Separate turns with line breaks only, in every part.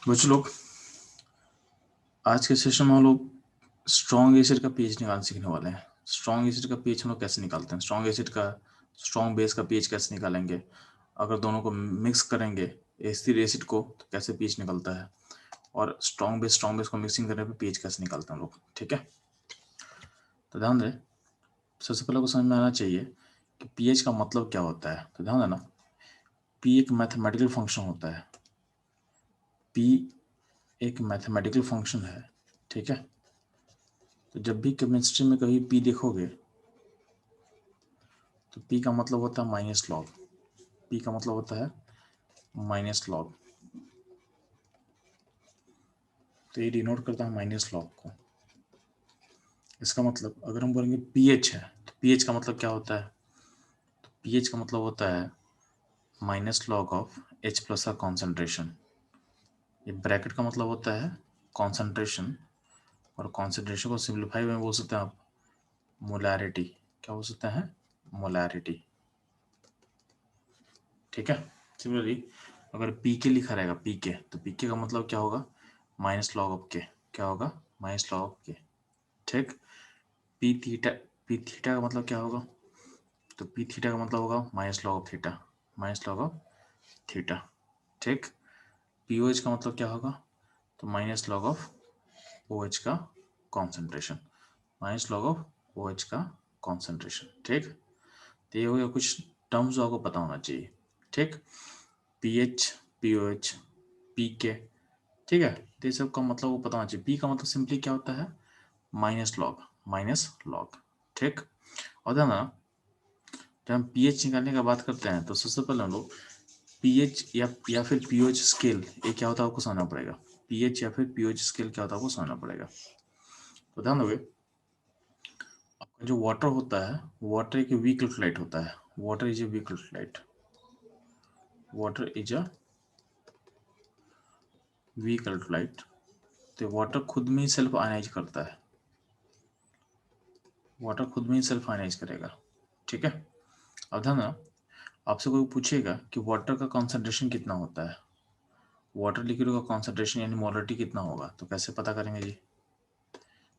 कुछ लोग आज के सेशन में हम लोग स्ट्रॉन्ग एसिड का पीएच निकालना सीखने वाले हैं। स्ट्रॉन्ग एसिड का पीएच हम लोग कैसे निकालते हैं, स्ट्रॉन्ग एसिड का स्ट्रॉन्ग बेस का पीएच कैसे निकालेंगे, अगर दोनों को मिक्स करेंगे एसिड एसिड को तो कैसे पीएच निकलता है, और स्ट्रॉन्ग बेस को मिक्सिंग करने पे पीएच कैसे निकालते हैं हम लोग। ठीक है, तो ध्यान दें, सबसे पहले को समझ में आना चाहिए कि पीएच का मतलब क्या होता है। तो ध्यान देना, पी एक मैथमेटिकल फंक्शन होता है। पी एक मैथमेटिकल फंक्शन है। ठीक है, तो जब भी केमिस्ट्री में कभी पी देखोगे तो पी का मतलब होता है माइनस लॉग। पी का मतलब होता है माइनस लॉग, तो ये डिनोट करता है माइनस लॉग को। इसका मतलब अगर हम बोलेंगे पीएच है तो पीएच का मतलब क्या होता है, तो पीएच का मतलब होता है minus log of H plus का कॉन्सेंट्रेशन। ये ब्रैकेट का मतलब होता है कॉन्सेंट्रेशन, और कॉन्सेंट्रेशन को सिंप्लीफाई में बोल सकते हैं आप मोलैरिटी। क्या बोल सकते हैं, मोलैरिटी। ठीक है, सिमिलरली अगर पी के लिखा रहेगा पी के, तो पी के का मतलब क्या होगा, माइनस लॉग ऑफ के। क्या होगा, माइनस लॉग ऑफ के। ठीक, पी थीटा, पी थीटा का मतलब क्या होगा, तो पी थीटा का मतलब होगा minus log of theta, minus log of theta. ठीक, पी ओ एच का मतलब क्या होगा, तो minus log of O H का concentration, minus log of O H का कॉन्सेंट्रेशन। ठीक, तो ये हो गया कुछ टर्म्स जो आपको पता होना चाहिए। ठीक, P H, P O H, P K. ठीक है, तो ये सब का मतलब वो पता होना चाहिए। पी का मतलब सिंपली क्या होता है, माइनस लॉग, माइनस लॉग। ठीक, और ध्यान रखना, जब हम पीएच निकालने का बात करते हैं तो सबसे पहले हम लोग पीएच या फिर पीओएच स्केल, ये क्या होता है आपको समझना पड़ेगा। पीएच या फिर पीओएच स्केल क्या होता है आपको समझना पड़ेगा। तो ध्यान दोगे, आपका जो वाटर होता है, वाटर एक वीक इलेक्ट्रोलाइट होता है। Water is a weak electrolyte, water is a weak electrolyte. तो वाटर खुद में ही सेल्फ आयनाइज करता है, वाटर खुद में ही सेल्फ आयनाइज करेगा। ठीक है, अब ध्यान रखना, आपसे कोई पूछेगा कि वाटर का कॉन्सेंट्रेशन कितना होता है, वाटर लिक्विड का कॉन्सेंट्रेशन यानी मोलरिटी कितना होगा, तो कैसे पता करेंगे जी,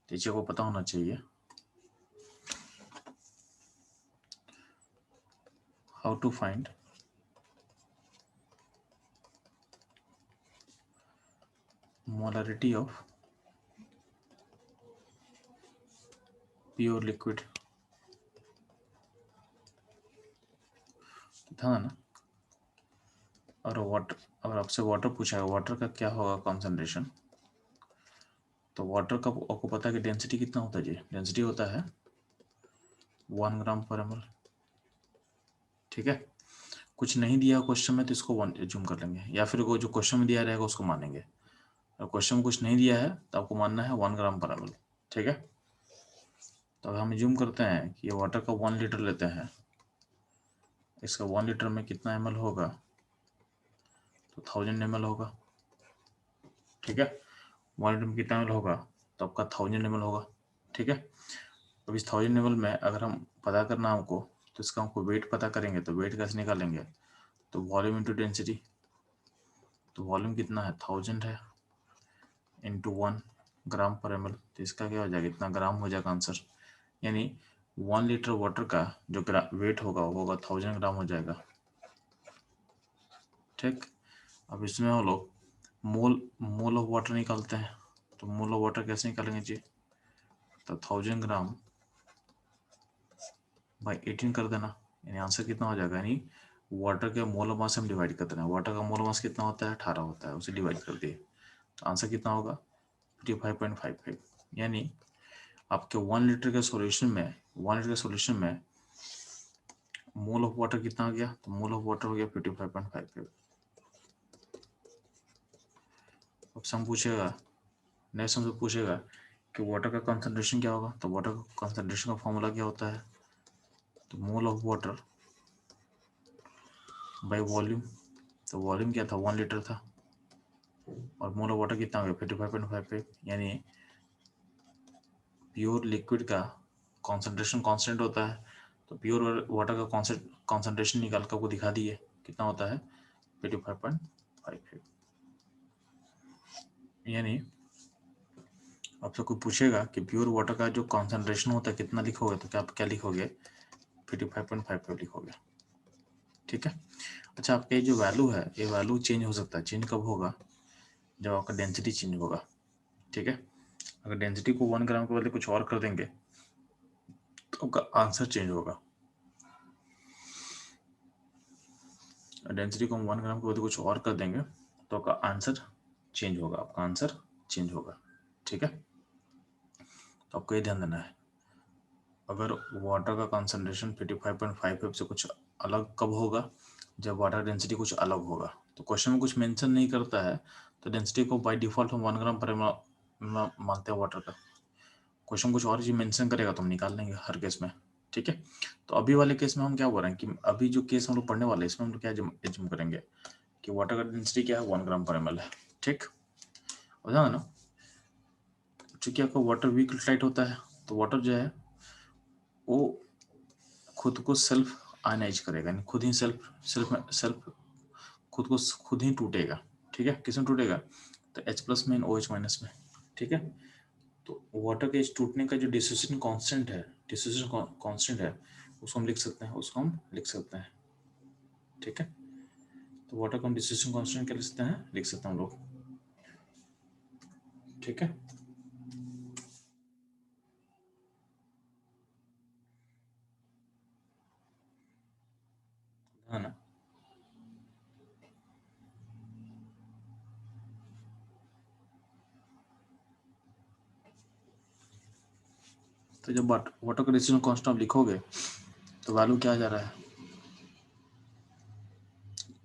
टीचर को पता होना चाहिए। How to find molarity of pure liquid. ध्यान ना, और वाटर, अगर आपसे वाटर पूछा है वाटर का क्या होगा कॉन्सेंट्रेशन, तो वाटर का आपको पता है कि डेंसिटी कितना होता है जी, डेंसिटी होता है 1 ग्राम पर ml। ठीक है, कुछ नहीं दिया क्वेश्चन में तो इसको 1 एज्यूम कर लेंगे, या फिर वो जो क्वेश्चन में दिया रहेगा उसको मानेंगे। अगर क्वेश्चन में कुछ नहीं दिया है तो आपको मानना है 1 ग्राम पर ml। ठीक है, तो हम एज्यूम करते हैं कि ये वाटर का 1 लीटर लेते हैं, इसका 1 लीटर में कितना ml होगा, तो 1000 ml होगा। ठीक है, 1 लीटर में कितना ml होगा, तो आपका 1000 ml होगा। ठीक है, अब इस 1000 ml में अगर हम पता करना हमको, तो इसका हमको वेट पता करेंगे, तो वेट कैसे निकालेंगे, तो वॉल्यूम इंटू डेंसिटी। तो वॉल्यूम कितना है, 1000 है, इंटू 1 ग्राम पर ml, तो इसका क्या हो जाएगा, इतना ग्राम हो जाएगा आंसर। यानी 1 लीटर वाटर का जो वेट होगा वो होगा 1000 ग्राम हो जाएगा। ठीक, अब इसमें हम लोग मोल ऑफ वाटर निकालते हैं, तो मोल ऑफ वाटर कैसे निकालेंगे जी, तो 1000 ग्राम बाई 18 कर देना, यानी आंसर कितना हो जाएगा, यानी वाटर के मोल मास से हम डिवाइड कर देना। वाटर का मोल मास कितना होता है, 18 होता है, उसे डिवाइड कर दिए, तो आंसर कितना होगा 55.55। यानी आपके 1 लीटर के सॉल्यूशन में, 1 लीटर के सॉल्यूशन में मोल ऑफ वाटर कितना आ गया, तो मोल ऑफ वाटर हो गया 55.55। अब से हम पूछेगा, नेक्स्ट हमसे पूछेगा कि वाटर का कंसंट्रेशन क्या होगा, तो वाटर का कंसंट्रेशन का फॉर्मूला क्या होता है, तो mole of water by volume. तो वॉल्यूम क्या था, 1 लीटर था, और मोल ऑफ वाटर कितना हो गया 55.55। यानी प्योर लिक्विड का कॉन्सेंट्रेशन कांस्टेंट होता है, तो प्योर वाटर का कॉन्सेंट्रेशन निकाल कर आपको दिखा दिए कितना होता है 55.55। यानी आपसे कोई पूछेगा कि प्योर वाटर का जो कॉन्सेंट्रेशन होता है कितना लिखोगे, तो क्या आप क्या लिखोगे, 55.55 लिखोगे। ठीक है। अच्छा, आपका ये जो वैल्यू है, ये वैल्यू चेंज हो सकता है। चेंज कब होगा, जब आपका डेंसिटी चेंज होगा। ठीक है। अगर डेंसिटी को 1 ग्राम के बदले कुछ और कर देंगे तो आपका आंसर चेंज होगा। डेंसिटी को हम 1 ग्राम के बदले कुछ और कर देंगे तो आपका आंसर चेंज होगा, आपका आंसर चेंज होगा। ठीक है। तो आपको ये ध्यान देना है, अगर वाटर का कंसंट्रेशन 55.55 से कुछ अलग कब होगा, जब वाटर डेंसिटी कुछ अलग होगा। तो क्वेश्चन में कुछ मेंशन नहीं करता है, तो डेंसिटी को बाय डिफॉल्ट हम 1 ग्राम पर मानते हैं वाटर का। क्वेश्चन कुछ और चीज मेंशन करेगा तो हम निकाल लेंगे हर केस में। ठीक है। तो अभी वाले केस में हम क्या बोल रहे हैं कि अभी जो केस हम लोग पढ़ने वाले हैं इसमें हम लोग क्या एज्यूम करेंगे कि वाटर का डेंसिटी क्या है, 1 ग्राम पर ml है। ठीक, हो जाएगा ना। चूंकि आपका वाटर वीक लाइट होता है, तो वाटर जो है वो खुद को सेल्फ आयनाइज करेगा, यानी खुद ही सेल्फ खुद को खुद ही टूटेगा। ठीक है, किसमें टूटेगा, तो H+ में, OH- में। ठीक है। तो वाटर के इस टूटने का जो डिसोसिएशन कांस्टेंट है, उसको हम लिख सकते हैं, ठीक है। तो वाटर का हम डिसोसिएशन कांस्टेंट क्या लिख सकते हैं हम लोग। ठीक है। है ना। तो जब वाटर का डिसोसिएशन कांस्टेंट आप लिखोगे तो वैल्यू क्या आ जा रहा है,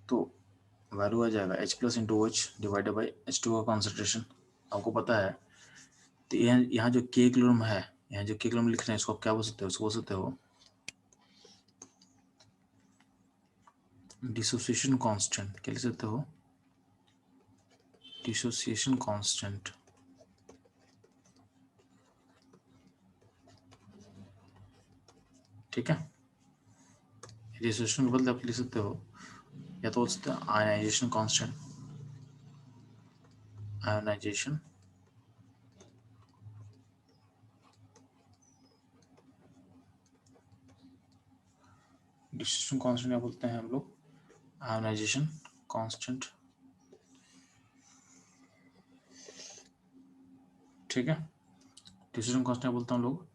तो वैल्यू आ जाएगा H+ into OH divided by H2 का कॉन्सेंट्रेशन। आपको पता है, तो यहाँ जो K किलोग्राम है, यहाँ जो K किलोग्राम लिख रहे हैं, इसको आप क्या बोल सकते हो, इसको बोल सकते हो डिसोसिएशन कांस्टेंट। क्या लिख सकते हो, डिसोसिएशन कांस्टेंट। ठीक है। डिसोसिएशन के बदले आप लिख सकते हो, या तो बोल सकते हैं ionization constant, ionization dissociation constant क्या बोलते हैं हम लोग, आयनाइजेशन कांस्टेंट। ठीक है। डिसोसिएशन कांस्टेंट बोलते हैं हम लोग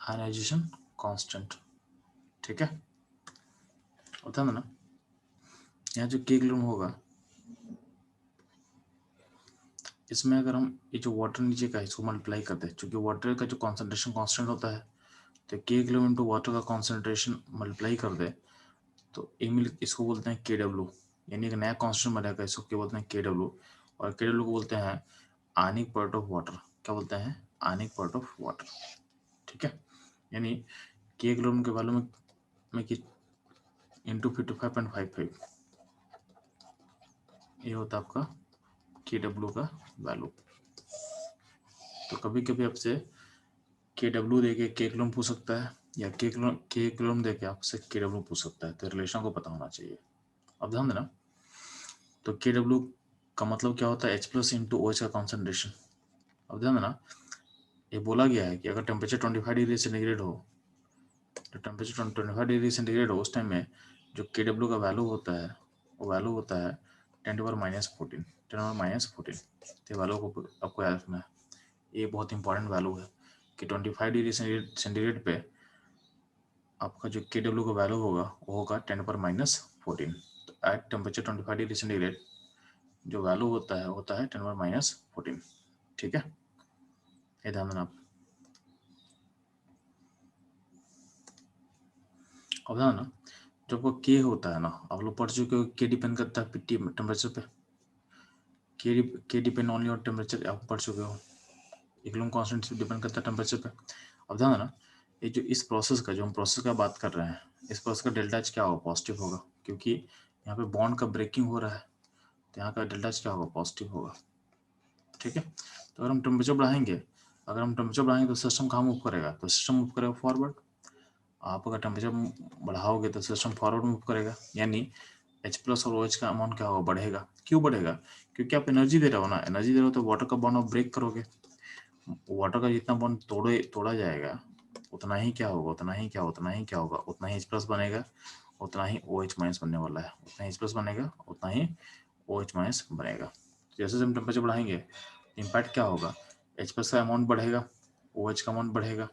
आयनाइजेशन कांस्टेंट। ठीक है, होता है ना। यहाँ जो K किलोग्राम होगा, इसमें अगर हम ये जो वाटर नीचे का है इसको मल्टीप्लाई करते हैं, क्योंकि वाटर का जो कॉन्सेंट्रेशन कांस्टेंट होता है, तो K किलोग्राम इंटू वाटर का कॉन्सेंट्रेशन मल्टीप्लाई कर दे तो इसको बोलते हैं KW, यानी एक नया कांस्टेंट बनेगा, इसको क्या बोलते हैं, KW। और KW को बोलते हैं आयनिक पार्ट ऑफ वाटर। क्या बोलते हैं, आयनिक पार्ट ऑफ वाटर। ठीक है। यानी K किलोग्राम के वैल्यू में कि इंटू 55.55, ये होता है आपका KW का वैल्यू। तो कभी कभी आपसे KW देके K किलोग्राम पूछ सकता है, या K किलोग्राम देके आपसे KW पूछ सकता है, तो रिलेशन को पता होना चाहिए। अब ध्यान देना, तो KW का मतलब क्या होता है, H+ इंटू OH का कॉन्सेंट्रेशन। अब ध्यान देना, ये बोला गया है कि अगर टेम्परेचर 25 डिग्री सेंटीग्रेड हो, तो टेम्परेचर 25 डिग्री सेंटीग्रेड हो, उस टाइम में जो KW का वैल्यू होता है, वो वैल्यू होता है 10⁻⁻14। तो वैल्यू को आपको याद रखना है, ये बहुत इंपॉर्टेंट वैल्यू है कि 25 डिग्री सेंटीग्रेड पे आपका जो KW का वैल्यू होगा वो होगा 10⁻⁻14। तो एट टेम्परेचर 25 डिग्री सेंटीग्रेड जो वैल्यू होता है 10⁻⁻14। ठीक है, ये ध्यान देना आप। अब ध्यान ना, जो आपको K होता है ना, आप लोग पढ़ चुके हो, K डिपेंड करता है टेम्परेचर पे। K depend only on temperature, आप पढ़ चुके हो। इक्विलिब्रियम कांस्टेंट डिपेंड करता है टेम्परेचर पे। अब ध्यान देना, ये जो इस प्रोसेस का, जो हम प्रोसेस का बात कर रहे हैं, इस प्रोसेस का डेल्टा एच क्या होगा, पॉजिटिव होगा, क्योंकि यहाँ पे बॉन्ड का ब्रेकिंग हो रहा है, तो यहाँ का डेल्टा एच क्या होगा, पॉजिटिव होगा। ठीक है। तो अगर हम टेम्परेचर बढ़ाएंगे तो सिस्टम कहाँ मूव करेगा, तो सिस्टम मूव करेगा फॉरवर्ड। आप अगर टेम्परेचर बढ़ाओगे तो सिस्टम फॉरवर्ड मूव करेगा, यानी H प्लस और OH का अमाउंट क्या होगा, बढ़ेगा। क्यों बढ़ेगा? क्योंकि आप एनर्जी दे रहे हो ना, एनर्जी दे रहे हो तो वाटर का बॉन्ड आप ब्रेक करोगे। वाटर का जितना बॉन्ड तोड़ा जाएगा उतना ही क्या होगा, उतना ही क्या होगा, उतना ही H प्लस बनेगा, उतना ही OH माइनस बनने वाला है, उतना ही H प्लस बनेगा, उतना ही OH माइनस बनेगा। जैसे हम टेम्परेचर बढ़ाएंगे इम्पैक्ट क्या होगा, H प्लस का अमाउंट बढ़ेगा, OH का अमाउंट बढ़ेगा,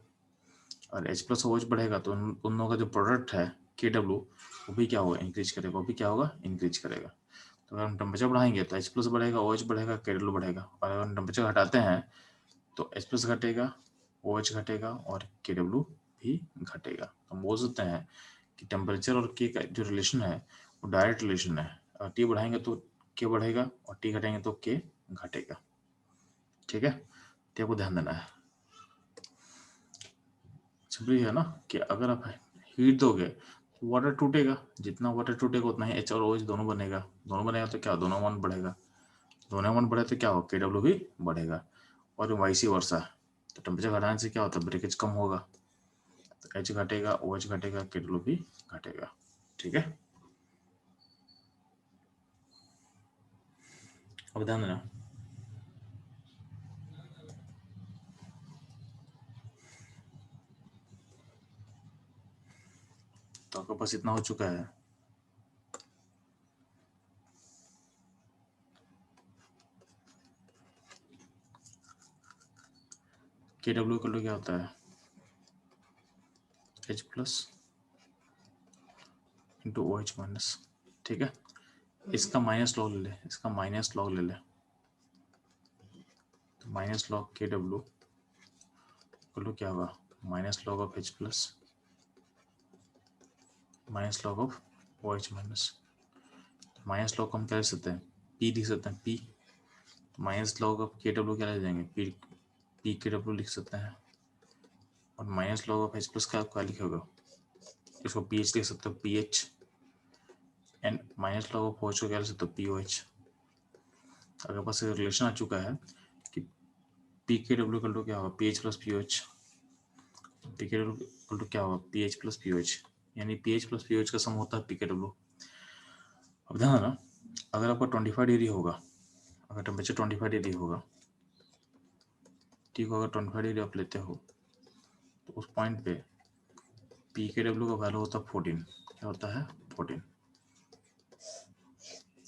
और H प्लस OH बढ़ेगा तो उन दोनों का जो प्रोडक्ट है KW वो भी क्या होगा, इंक्रीज करेगा, वो भी क्या होगा, इंक्रीज करेगा। तो अगर हम टेम्परेचर बढ़ाएंगे तो H प्लस बढ़ेगा, OH बढ़ेगा, KW बढ़ेगा, और अगर हम टेम्परेचर घटाते हैं तो H प्लस घटेगा, OH घटेगा और KW भी घटेगा। हम बोल सकते हैं कि टेम्परेचर और K का जो रिलेशन है वो डायरेक्ट रिलेशन है। अगर T बढ़ाएंगे तो K बढ़ेगा और T घटाएंगे तो K घटेगा। ठीक है, तो आपको ध्यान देना है। सिंपली है ना कि अगर आप हीट दोगे तो वाटर टूटेगा, जितना वाटर टूटेगा उतना ही H और OH दोनों बनेगा, दोनों बनेगा तो क्या, दोनों अमाउंट बढ़ेगा, दोनों अमाउंट बढ़े तो क्या होगा, KW भी बढ़ेगा, और वाइसी वर्सा। तो टेम्परेचर घटाने से क्या होता है, ब्रेकेज कम होगा, तो H घटेगा, OH घटेगा, KW भी घटेगा। ठीक है, अब ध्यान देना। तो आपके पास इतना हो चुका है। KW इक्वल टू क्या होता है, H plus into OH minus. ठीक है, इसका माइनस लॉग ले ले, इसका माइनस लॉग ले ले, तो minus log KW equal to क्या होगा, minus log of H plus minus log of OH minus. Minus log को हम क्या लिख सकते हैं, P लिख सकते हैं, P। Minus log of KW क्या लिख देंगे, P KW लिख सकते हैं, और minus log of H plus का क्या लिखोगे, इसको PH लिख सकते हो, PH, and minus log of OH को क्या लिख सकते हो, POH। अगर पास रिलेशन आ चुका है कि PKW इक्वल टू क्या होगा, PH plus POH, PKW equal to क्या होगा, PH प्लस POH, यानी PH प्लस POH का सम होता है PKW। अब ध्यान देना, अगर आपका 25 डिग्री होगा, अगर टेम्परेचर 25 डिग्री होगा, ठीक होगा, 25 डिग्री आप लेते हो तो उस पॉइंट पे PKW का वैल्यू होता है 14। क्या होता है, 14,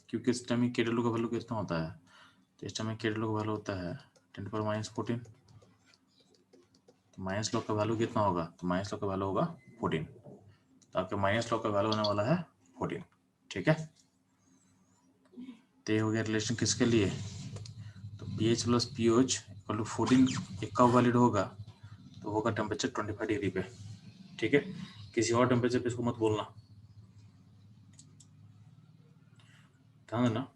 क्योंकि इस टाइम में KW का वैल्यू कितना होता है, तो इस टाइम में KW का वैल्यू होता है 10 पर माइनस 14। तो माइनस लॉग का वैल्यू कितना होगा, तो माइनस लॉग का वैल्यू होगा 14। तो आपके माइनस लॉग का वैल्यू होने वाला है 14। ठीक है, तो ये हो गया रिलेशन किसके लिए, तो PH plus POH equal to 14 एक का वैलिड होगा तो होगा टेम्परेचर 25 डिग्री पे। ठीक है, किसी और टेम्परेचर पे इसको मत बोलना, ध्यान देना।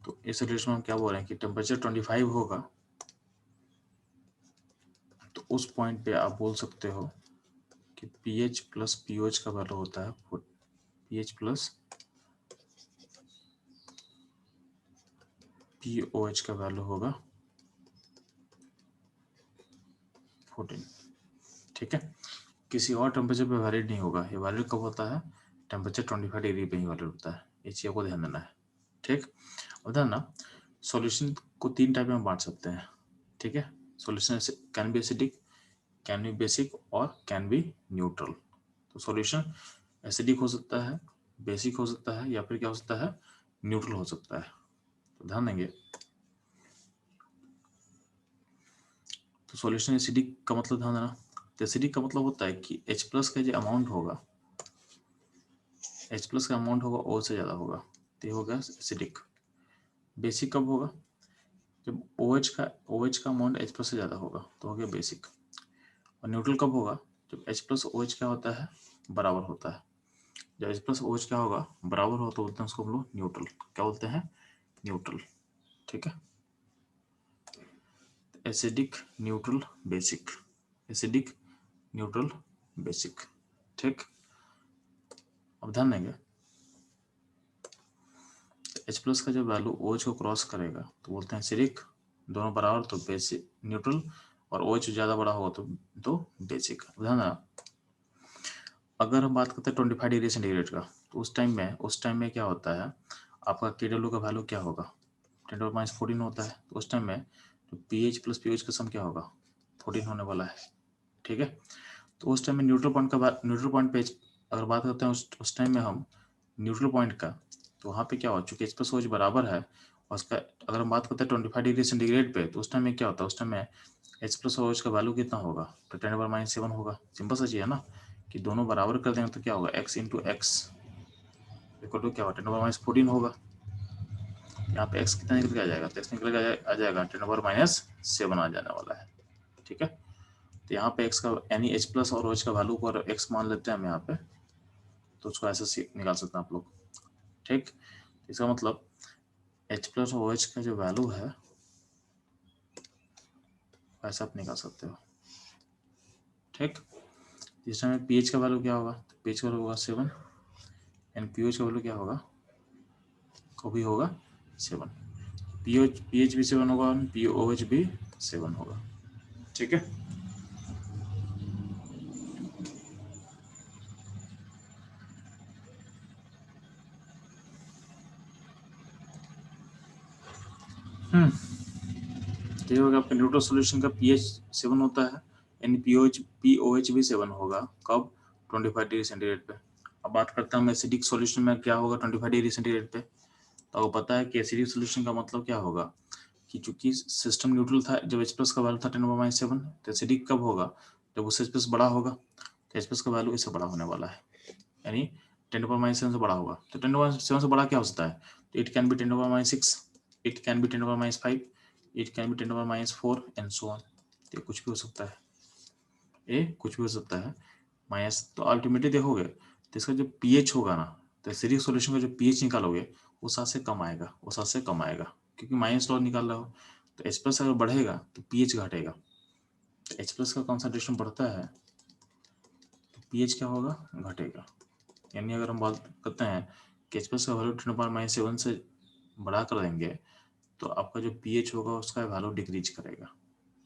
तो इस रिलेशन में हम क्या बोल रहे हैं कि टेम्परेचर 25 होगा तो उस पॉइंट पे आप बोल सकते हो कि PH प्लस POH का वैल्यू होता है PH प्लस POH का वैल्यू होगा 14। ठीक है, किसी और टेम्परेचर पे वैलिड नहीं होगा, ये वैलिड कब होता है, टेम्परेचर 25 डिग्री पे ही वैलिड होता है, इस चीज़ को ध्यान देना है। ठीक, अब ध्यान ना, सॉल्यूशन को 3 टाइप में बांट सकते हैं। ठीक है, solution can be acidic, can be basic और कैन बी न्यूट्रल। तो सॉल्यूशन एसिडिक हो सकता है, बेसिक हो सकता है, या फिर क्या हो सकता है, न्यूट्रल हो सकता है। तो ध्यान देंगे, तो सॉल्यूशन एसिडिक का मतलब ध्यान देना, तो एसिडिक का मतलब होता है कि H प्लस का जो अमाउंट होगा, H प्लस का अमाउंट होगा O से ज़्यादा होगा, तो ये होगा एसिडिक। बेसिक कब होगा, जब OH का अमाउंट H प्लस से ज़्यादा होगा तो हो गया बेसिक। और न्यूट्रल कब होगा, जब H प्लस OH क्या होता है, बराबर होता है। जब H प्लस OH क्या होगा, बराबर हो तो बोलते हैं उसको हम लोग न्यूट्रल। क्या बोलते हैं, न्यूट्रल। ठीक है, acidic, neutral, basic, acidic, neutral, basic. ठीक, अब ध्यान देंगे, H प्लस का जब वैल्यू OH को क्रॉस करेगा तो बोलते हैं एसिडिक, दोनों बराबर तो बेसिक न्यूट्रल, और OH ज़्यादा बड़ा होगा तो बेसिक। ध्यान देना, अगर हम बात करते हैं 25 डिग्री सेंटीग्रेड का, तो उस टाइम में क्या होता है, आपका KW का वैल्यू क्या होगा, 10⁻14 होता है। तो उस टाइम में तो पीएच प्लस पीओएच का सम क्या होगा, 14 होने वाला है। ठीक है, तो उस टाइम में न्यूट्रल पॉइंट पे अगर बात करते हैं उस टाइम में हम न्यूट्रल पॉइंट का, तो वहाँ पे क्या हो, चूंकि एच प्लस OH बराबर है और उसका अगर हम बात करते हैं 25 डिग्री सेंटीग्रेड पे, तो उस टाइम में क्या होता है, उस टाइम में एच प्लस OH का वैल्यू कितना होगा, तो 10⁻7 होगा। सिंपल सा चीज़ है ना, कि दोनों बराबर कर देंगे तो क्या होगा, x into X equal to क्या होगा, 10⁻14 होगा। यहाँ पे x कितना निकल के आ जाएगा, तो x निकल के आ जाएगा 10⁻7 आ जाने वाला है। ठीक है, तो यहाँ पे x का यानी h प्लस और OH का वैल्यू पर x मान लेते हैं हम यहाँ पे, तो उसको ऐसे निकाल सकते हैं आप लोग। ठीक, इसका मतलब H प्लस और OH का जो वैल्यू है ऐसा आप निकाल सकते हो। ठीक, इस टाइम पीएच का वैल्यू क्या होगा, तो पीएच का वैल्यू होगा 7 एंड पीओएच का वैल्यू क्या होगा, वो भी होगा 7। पीएच भी 7 होगा और पीओएच भी 7 होगा। ठीक है, ये होगा आपका न्यूट्रल सॉल्यूशन का पीएच 7 होता है एंड पीओएच भी 7 होगा। कब, 25 डिग्री सेंटीग्रेड पे। अब बात करते हैं हम एसिडिक सॉल्यूशन में क्या होगा 25 डिग्री सेंटीग्रेड पे। तो आपको पता है कि एसिडिक सॉल्यूशन का मतलब क्या होगा, कि चूंकि सिस्टम न्यूट्रल था, जब H प्लस का वैल्यू था 10⁻7, तो एसिडिक कब होगा, जब उससे H प्लस बड़ा होगा, तो H प्लस का वैल्यू इससे बड़ा होने वाला है, यानी 10⁻7 से बड़ा होगा। तो 10⁻7 से बड़ा क्या हो सकता है, तो it can be 10⁻6, it can be 10⁻5, it can be 10⁻4 and so on. ये कुछ भी हो सकता है, ये कुछ भी हो सकता है माइनस। तो अल्टीमेटली देखोगे तो इसका जो पीएच होगा ना, तो एसिडिक सॉल्यूशन का जो पीएच निकालोगे वो 7 से कम आएगा, वो 7 से कम आएगा, क्योंकि माइनस लॉ निकाल रहे हो। तो H प्लस अगर बढ़ेगा तो पीएच घटेगा, H प्लस का कॉन्सेंट्रेशन बढ़ता है तो पीएच क्या होगा, घटेगा। यानी अगर हम बात करते हैं कि H प्लस का वैल्यू 10⁻7 से बढ़ा कर देंगे तो आपका जो पीएच होगा उसका वैल्यू डिक्रीज करेगा।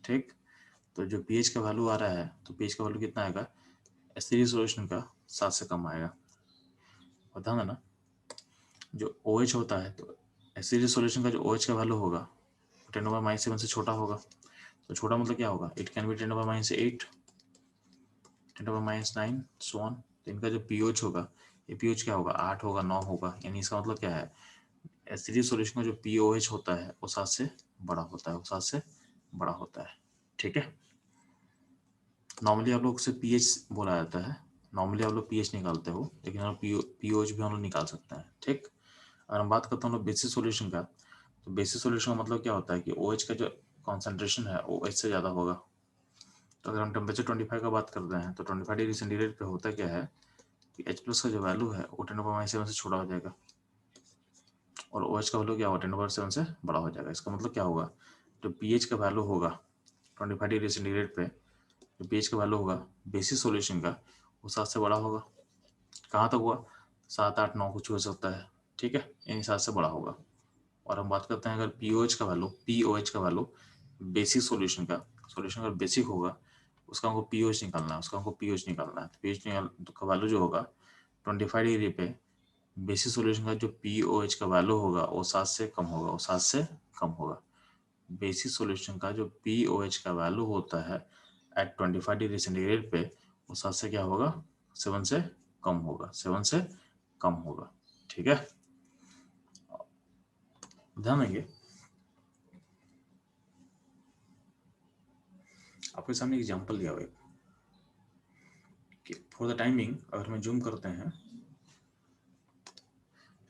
ठीक, तो जो पीएच का वैल्यू आ रहा है, तो पीएच का वैल्यू कितना आएगा, एसिडिक सॉल्यूशन का 7 से कम आएगा। पता है ना, जो OH होता है, तो एसिडिक सॉल्यूशन का जो OH का वैल्यू होगा 10⁻7 से छोटा होगा। तो छोटा मतलब क्या होगा, it can be 10⁻8, 10⁻9 so on. तो इनका जो पीओएच होगा, ये पीओएच क्या होगा, 8 होगा, 9 होगा। यानी इसका मतलब क्या है, एसिडिक सॉल्यूशन का जो पीओएच होता है वो 7 से बड़ा होता है, वो 7 से बड़ा होता है। ठीक है, नॉर्मली आप लोग से पीएच बोला जाता है, नॉर्मली आप लोग पीएच निकालते हो, लेकिन हम पीओएच भी हम लोग निकाल सकते हैं। ठीक, अगर हम बात करते हैं हम लोग बेसिक सॉल्यूशन का, तो बेसिक सॉल्यूशन का मतलब क्या होता है कि OH का जो कॉन्सेंट्रेशन है वो H से ज़्यादा होगा। तो अगर हम टेम्परेचर 25 का बात करते हैं, तो 25 डिग्री सेंटीग्रेड पे होता क्या है कि H प्लस का जो वैल्यू है वो 10⁻7 से छोटा हो जाएगा और OH का वैल्यू क्या होगा, 10⁻7 से बड़ा हो जाएगा। इसका मतलब क्या होगा, जो pH का वैल्यू होगा 25 डिग्री सेंटीग्रेड पे, जो pH का वैल्यू होगा बेसिक सॉल्यूशन का, वो 7 से बड़ा होगा। कहाँ तक हुआ, 7, 8, 9 कुछ हो सकता है। ठीक है, यानी 7 से बड़ा होगा। और हम बात करते हैं अगर पीओएच का वैल्यू बेसिक सॉल्यूशन अगर बेसिक होगा, उसका हमको पीओएच निकालना है, तो पीओएच का वैल्यू जो होगा 25 डिग्री पे बेसिक सॉल्यूशन का जो पीओएच का वैल्यू होगा वो 7 से कम होगा, बेसिक सॉल्यूशन का जो पीओएच का वैल्यू होता है एट 25 डिग्री सेंटीग्रेड पे, वो 7 से क्या होगा, 7 से कम होगा। ठीक है, ध्यान देंगे। आपके सामने एग्जांपल दिया हुआ है कि फॉर द टाइमिंग अगर हम जूम करते हैं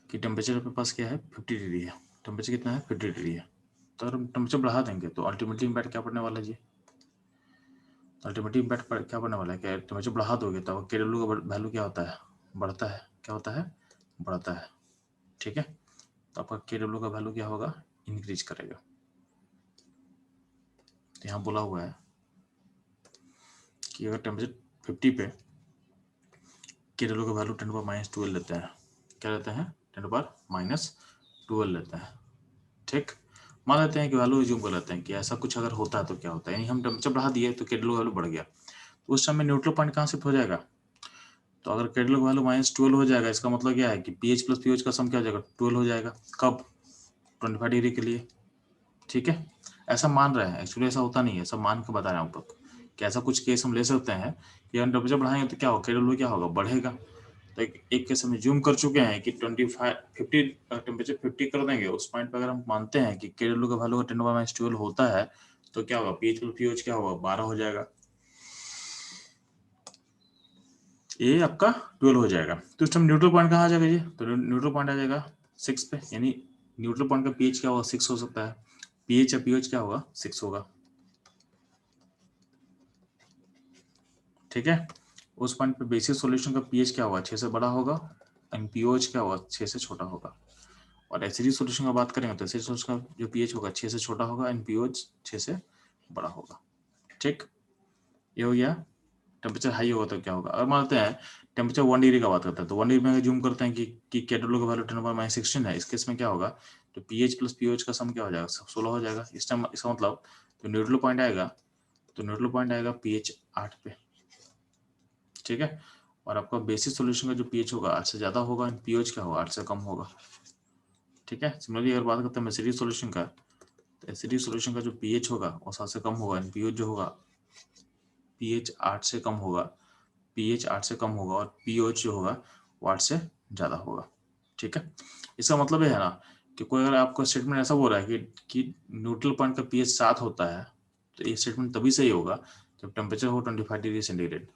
कि टेम्परेचर अपने पास क्या है, 50 डिग्री है। टेम्परेचर कितना है, 50 डिग्री है। तो अगर हम टेम्परेचर बढ़ा देंगे तो अल्टीमेटली इम्पैक्ट क्या पड़ने वाला है जी, अल्टीमेटली इम्पैक्ट क्या पड़ने वाला है, क्या टेम्परेचर बढ़ा दोगे तो KW का वैल्यू क्या होता है, बढ़ता है। क्या होता है, बढ़ता है। ठीक है, तो आपका KW का वैल्यू क्या होगा, इंक्रीज करेगा। तो यहाँ बोला हुआ है कि अगर टेम्परेचर 50 पे KW का वैल्यू 10⁻12 लेते हैं, क्या लेते हैं, 10⁻12 लेते हैं। ठीक, मान लेते हैं कि वैल्यू एज्यूम कर लेते हैं कि ऐसा कुछ अगर होता है तो क्या होता है, यानी हम टेम्परेचर बढ़ा दिए तो KW वैल्यू बढ़ गया, तो उस समय न्यूट्रल पॉइंट कहाँ शिफ्ट हो जाएगा, तो अगर कैटलॉग वैल्यू -12 हो जाएगा, इसका मतलब क्या है कि पीएच प्लस पीओच का सम क्या हो जाएगा, 12 हो जाएगा। कब? 25 डिग्री के लिए। ठीक है, ऐसा मान रहे हैं, एक्चुअली ऐसा होता नहीं है, सब मान के बता रहे हैं आपको कि ऐसा कुछ केस हम ले सकते हैं कि हम टेम्परेचर बढ़ाएंगे तो क्या होगा, कैटलॉग क्या होगा, बढ़ेगा। तो एक केस हम ज्यूम कर चुके हैं कि 50 टेम्परेचर 50 कर देंगे, उस पॉइंट पर अगर हम मानते हैं कि कैटलॉग का वैल्यू 10⁻12 होता है तो क्या होगा, पीएच प्लस पीओच क्या होगा, 12 हो जाएगा। ये आपका 12 हो जाएगा। तो इस टाइम न्यूट्रल पॉइंट कहाँ आ जाएगा जी, तो न्यूट्रल पॉइंट आ जाएगा 6 पे, यानी न्यूट्रल पॉइंट का पीएच क्या होगा, 6 हो सकता है। पीएच या पीओच क्या होगा, 6 होगा। ठीक है, उस पॉइंट पे बेसिक सॉल्यूशन का पीएच क्या होगा, 6 से बड़ा होगा, एंड पीओच क्या होगा, 6 से छोटा होगा। और एसिडिक सॉल्यूशन का बात करेंगे तो एसिडिक सॉल्यूशन का जो पीएच होगा 6 से छोटा होगा, एंड पीओच 6 से बड़ा होगा। ठीक, ये हो गया। टेम्परेचर हाई होगा तो क्या होगा, अगर मानते हैं टेम्परेचर 1 डिग्री का बात करते हैं तो 1 डिग्री में जूम करते हैं कि कैटलॉग का वैल्यू 10⁻16 है, इस केस में क्या होगा, तो पीएच प्लस पीओच का सम क्या हो जाएगा, 16 हो जाएगा। इस टाइम इसका मतलब तो न्यूट्रल पॉइंट आएगा, तो न्यूट्रल पॉइंट आएगा पीएच 8 पे। ठीक है, और आपका बेसिक सॉल्यूशन का जो पीएच होगा 8 से ज्यादा होगा, एंड पीओच क्या होगा, 8 से कम होगा। ठीक है, सिमिलरली अगर बात करते हैं एसिडिक सॉल्यूशन का, तो एसिडिक सॉल्यूशन का जो पीएच होगा वो 7 से कम होगा, एंड पीओच जो होगा पीएच 8 से कम होगा, पीएच 8 से कम होगा, और पीओच जो होगा वो 8 से ज़्यादा होगा। ठीक है, इसका मतलब ये है ना कि कोई अगर आपको स्टेटमेंट ऐसा बोल रहा है कि न्यूट्रल पॉइंट का पीएच 7 होता है, तो ये स्टेटमेंट तभी सही होगा जब टेम्परेचर हो 25 डिग्री सेंटीग्रेड।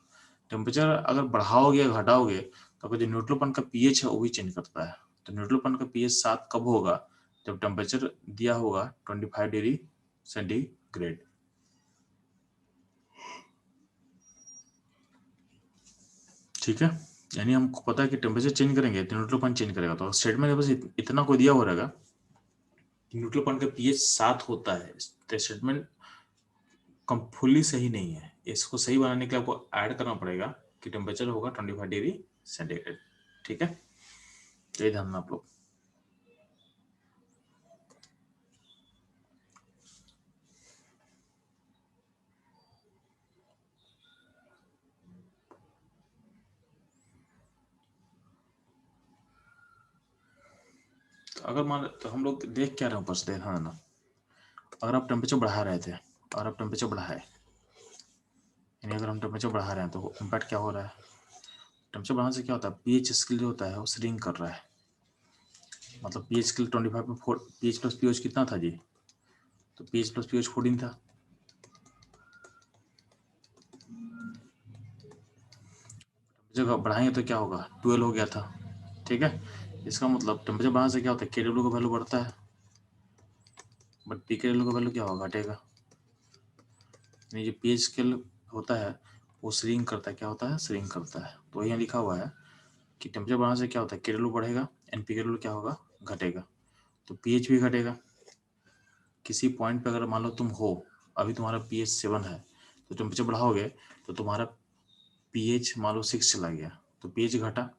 टेम्परेचर अगर बढ़ाओगे या घटाओगे तो अगर जो न्यूट्रल पॉइंट का पीएच है वो भी चेंज करता है। तो न्यूट्रल पॉइंट का पीएच 7 कब होगा, जब टेम्परेचर दिया होगा 25 डिग्री सेंटीग्रेड। ठीक है, यानी हमको पता है कि टेम्परेचर चेंज करेंगे तो न्यूट्रल पॉइंट चेंज करेगा। तो स्टेटमेंट बस इतना कोई दिया हो रहेगा कि न्यूट्रल पॉइंट का पीएच 7 होता है, तो स्टेटमेंट फुल्ली सही नहीं है। इसको सही बनाने के लिए आपको ऐड करना पड़ेगा कि टेम्परेचर होगा 25 डिग्री सेंटीग्रेड। ठीक है, तो ये ध्यान में आप लोग। तो अगर मान तो हम लोग देख क्या रहे हैं ऊपर से, देखना देना, अगर आप टेम्परेचर बढ़ा रहे थे और आप टेम्परेचर बढ़ाए, यानी अगर हम टेम्परेचर बढ़ा रहे हैं तो इम्पैक्ट क्या हो रहा है, टेम्परेचर बढ़ाने से क्या होता है, पीएच स्केल जो होता है वो श्रिंक कर रहा है। मतलब पीएच स्केल 25 में पीएच प्लस पीओच कितना था जी, तो पीएच प्लस पीओच 14 था। जगह बढ़ाएंगे तो क्या होगा, 12 हो गया था। ठीक है, इसका मतलब टेम्परेचर बढ़ाने से क्या होता है, के डब्ल्यू का वैल्यू बढ़ता है, बट पी के डब्ल्यू का वैल्यू क्या होगा, घटेगा। यानी जो पीएच स्केल होता है वो श्रिंक करता है, क्या होता है, श्रिंक करता है। तो यहाँ लिखा हुआ है कि टेम्परेचर बढ़ाने से क्या होता है, के डब्ल्यू बढ़ेगा, एंड पी के डब्ल्यू क्या होगा, घटेगा। तो पीएच भी घटेगा। किसी पॉइंट पे अगर मान लो तुम हो, अभी तुम्हारा पीएच 7 है, तो टेम्परेचर बढ़ाओगे तो तुम्हारा पीएच मान लो 6 चला गया, तो पीएच घटा,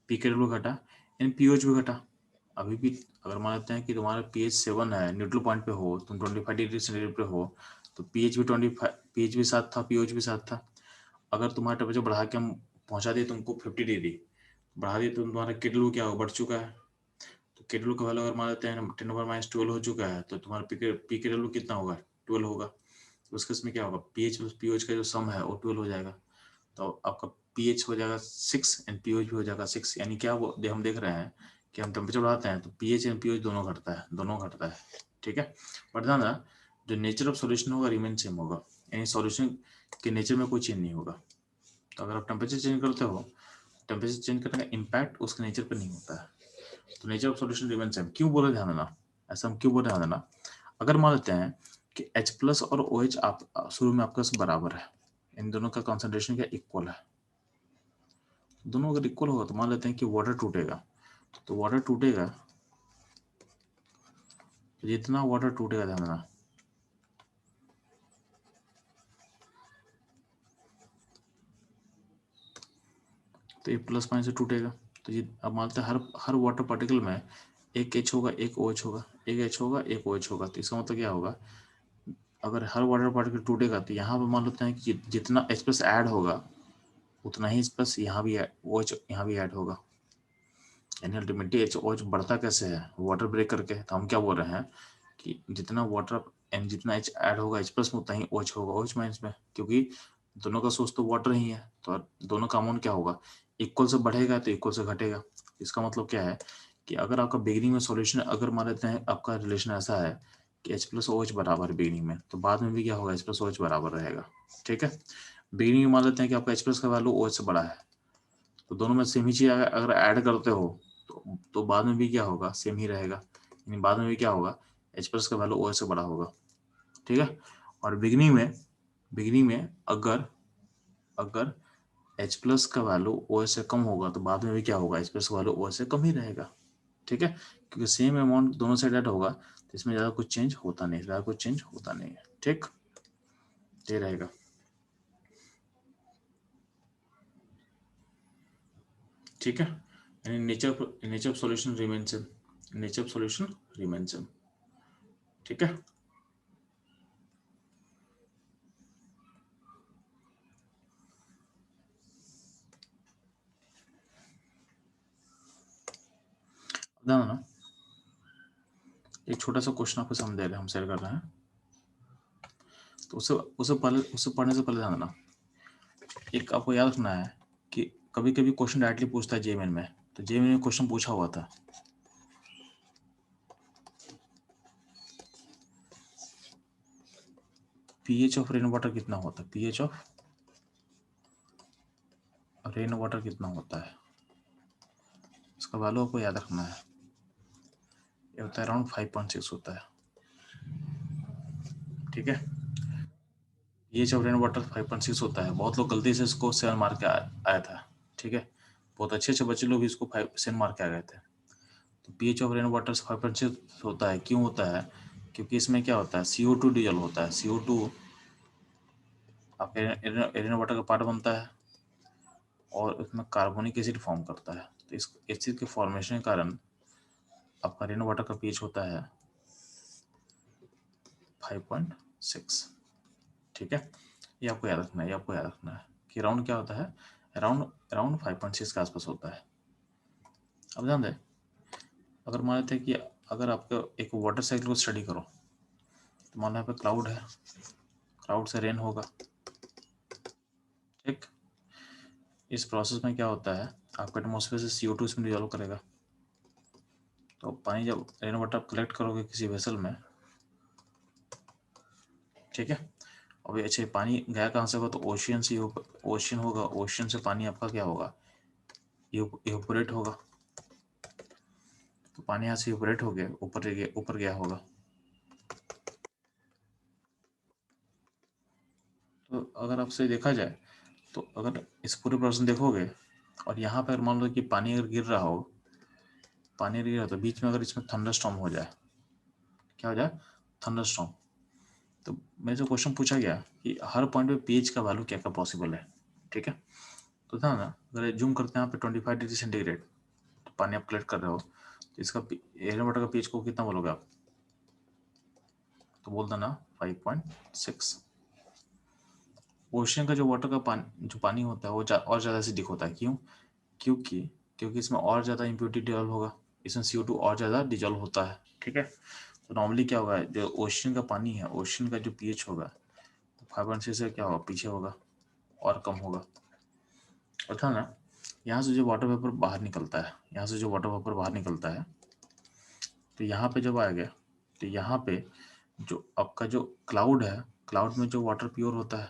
पी के डब्ल्यू घटा, एंड पीओच भी घटा। अभी भी अगर मान लेते हैं कि तुम्हारा पीएच 7 है, न्यूट्रल पॉइंट पे हो, तुम 25 डिग्री सेंटीग्रेड पे हो, तो पीएच भी 25, पीएच भी 7 था, पीओच भी 7 था। अगर तुम्हारा टेम्परेचर बढ़ा के हम पहुंचा दिए तुमको 50 डिग्री, बढ़ा दिए तो तुम्हारा के डब्ल्यू क्या हो, बढ़ चुका है। तो के डब्ल्यू का वैल्यू अगर मान लेते हैं 10⁻12 हो चुका है, तो तुम्हारा पी के डब्ल्यू कितना होगा, 12 होगा। तो उसके इसमें क्या होगा, पीएच प्लस पीओच का जो सम है वो 12 हो जाएगा। तो आपका पीएच हो जाएगा 6 एंड पीओच भी हो जाएगा 6। यानी क्या वो हम देख रहे हैं कि हम टेम्परेचर बढ़ाते हैं तो पीएच एंड पीओच दोनों घटता है, दोनों घटता है। ठीक है, बट ध्यान रखना जो नेचर ऑफ सॉल्यूशन होगा रिमेन सेम होगा, यानी सॉल्यूशन के नेचर में कोई चेंज नहीं होगा। तो अगर आप टेम्परेचर चेंज करते हो, टेम्परेचर चेंज करने का इम्पैक्ट उसके नेचर पर नहीं होता है। तो nature of solution remain same. क्यों बोले ध्यान देना, ऐसा हम क्यों बोले ध्यान देना, अगर मान लेते हैं कि H प्लस और OH आप शुरू में आपका बराबर है, इन दोनों का कॉन्सेंट्रेशन क्या इक्वल है, दोनों अगर इक्वल होगा तो मान लेते हैं कि वाटर टूटेगा, तो वाटर टूटेगा, तो जितना वाटर टूटेगा ध्यान देना, तो ये प्लस माइनस से टूटेगा। तो ये अब मानते हैं हर वाटर पार्टिकल में एक H होगा, एक OH होगा, एक H होगा, एक OH होगा। तो इसका मतलब क्या होगा, अगर हर वाटर पार्टिकल टूटेगा तो यहाँ पे मान लेते हैं कि जितना H प्लस ऐड होगा, उतना ही प्लस यहाँ भी OH यहाँ भी ऐड होगा, यानी अल्टीमेटली OH बढ़ता कैसे है, वाटर ब्रेक करके। तो हम क्या बोल रहे हैं कि जितना वाटर एंड जितना H ऐड होगा H प्लस में, उतना ही OH होगा OH माइनस में, क्योंकि दोनों का सोर्स तो वाटर ही है। तो दोनों का अमाउंट क्या होगा, इक्वल से बढ़ेगा तो इक्वल से घटेगा। इसका मतलब क्या है कि अगर आपका बिगिनिंग में सॉल्यूशन, अगर मान लेते हैं आपका रिलेशन ऐसा है कि H प्लस OH बराबर है बिगिनिंग में, तो बाद में भी क्या होगा, H प्लस OH बराबर रहेगा। ठीक है, बिगिनिंग में मान लेते हैं कि आपका H प्लस का वैल्यू OH से बड़ा है, तो दोनों में सेम ही चीज अगर ऐड करते हो तो बाद में भी क्या होगा, सेम ही रहेगा। यानी बाद में भी क्या होगा, H प्लस का वैल्यू OH से बड़ा होगा। ठीक है, और बिगिनिंग में अगर अगर H प्लस का वैल्यू OH से कम होगा, तो बाद में भी क्या होगा, H प्लस का वैल्यू OH से कम ही रहेगा। ठीक है, क्योंकि सेम अमाउंट दोनों साइड ऐड होगा, तो इसमें ज़्यादा कुछ चेंज होता नहीं, है। ठीक, ये रहेगा। ठीक है, यानी nature of solution remains same, nature of solution remains same. ठीक है, ना एक छोटा सा क्वेश्चन आपको समझ दे रहे हैं, हम शेयर कर रहे हैं, तो उसे पढ़ने से पहले ध्यान देना। एक आपको याद रखना है कि कभी कभी क्वेश्चन डायरेक्टली पूछता है जेएमएन में, तो जेएमएन में क्वेश्चन पूछा हुआ था, पीएच ऑफ रेन वाटर कितना होता है, पीएच ऑफ रेन वाटर कितना होता है, इसका वैल्यू आपको याद रखना है। ये होता है अराउंड 5.6 होता है। ठीक है, पीएच ऑफ रेन वाटर 5.6 होता है। बहुत लोग गलती से इसको 7 मार के आया था। ठीक है, बहुत अच्छे अच्छे बच्चे लोग भी इसको 5 मार के आ गए थे। तो पीएच ऑफ रेन वाटर 5.6 होता है। क्यों होता है, क्योंकि इसमें क्या होता है, CO2 डिजल होता है। CO2 आपके रेन वाटर का पार्ट बनता है और उसमें कार्बोनिक एसिड फॉर्म करता है। तो इस एसिड के फॉर्मेशन के कारण आपका रेन वाटर का पीएच होता है 5.6। ठीक है, ये आपको याद रखना है, कि राउंड क्या होता है, अराउंड अराउंड 5.6 के आसपास होता है। अब ध्यान दें, अगर मान लेते हैं कि अगर आपको एक वाटर साइकिल को स्टडी करो, तो मान लो यहाँ पे क्लाउड है, क्लाउड से रेन होगा। ठीक, इस प्रोसेस में क्या होता है, आपका एटमॉस्फेयर से CO2 इसमें डिजॉल्व करेगा। तो पानी जब रेन वाटर आप कलेक्ट करोगे किसी वेसल में, ठीक है, अब ये अच्छे पानी गया कहाँ से होगा, तो ओशियन से ओशियन होगा। ओशियन से पानी आपका क्या होगा, इवेपोरेट होगा। तो पानी यहाँ से इवेपोरेट हो गया, ऊपर गया होगा। तो अगर आपसे देखा जाए, तो अगर इस पूरे प्रोसेस देखोगे और यहाँ पर मान लो कि पानी अगर गिर रहा हो, तो बीच में अगर इसमें थंडरस्टॉर्म हो जाए, क्या हो जाए, थंडरस्टॉर्म। तो मेरे से क्वेश्चन पूछा गया कि हर पॉइंट पे पीएच का वैल्यू क्या क्या पॉसिबल है। ठीक है, तो था ना, अगर जूम करते हैं यहाँ पे 25 डिग्री सेंटीग्रेड, तो पानी आप कलेक्ट कर रहे हो, तो इसका एयर वाटर का पीएच को कितना बोलोगे आप, तो बोल देना 5.6। ओशियन का जो वाटर का पानी होता है वो और ज़्यादा एसिडिक होता है। क्यों, क्योंकि इसमें और ज़्यादा इम्प्योरिटी डिजॉल्व होगा, इसमें CO2 और ज़्यादा डिजॉल्व होता है। ठीक है, तो नॉर्मली क्या होगा, जो ओशियन का पानी है, ओशियन का जो पीएच होगा 5.6 से क्या होगा, पीछे होगा और कम होगा। और था ना, यहाँ से जो वाटर वेपर बाहर निकलता है, तो यहाँ पे जब आएगा, तो यहाँ पे जो आपका जो क्लाउड है, क्लाउड में जो वाटर प्योर होता है,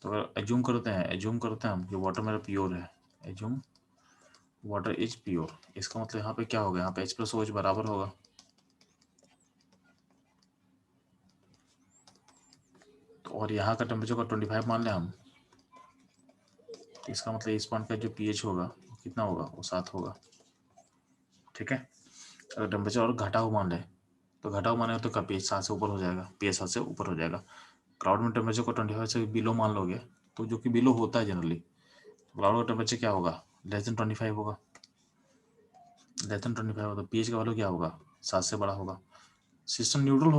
तो अगर एज्यूम करते हैं हम कि वाटर मेरा प्योर है, एज्यूम वाटर इज प्योर, इसका मतलब यहाँ पे क्या होगा, यहाँ पे H प्लस OH बराबर होगा। तो और यहाँ का टेम्परेचर का 25 मान लें हम, तो इसका मतलब इस पॉइंट का जो pH होगा वो कितना होगा, वो 7 होगा। ठीक है, अगर टेम्परेचर और घटा हुआ मान ले, तो घटा हुआ माने तो का pH 7 से ऊपर हो जाएगा, pH 7 से ऊपर हो जाएगा। क्लाउड में टेम्परेचर को 25 से बिलो मान लोगे, तो जो कि बिलो होता है जनरली, तो क्लाउड का टेम्परेचर क्या होगा, लेस देन 25 होगा। लेस देन 25 होगा तो pH का वैल्यू क्या होगा, 7 से बड़ा होगा। सिस्टम न्यूट्रल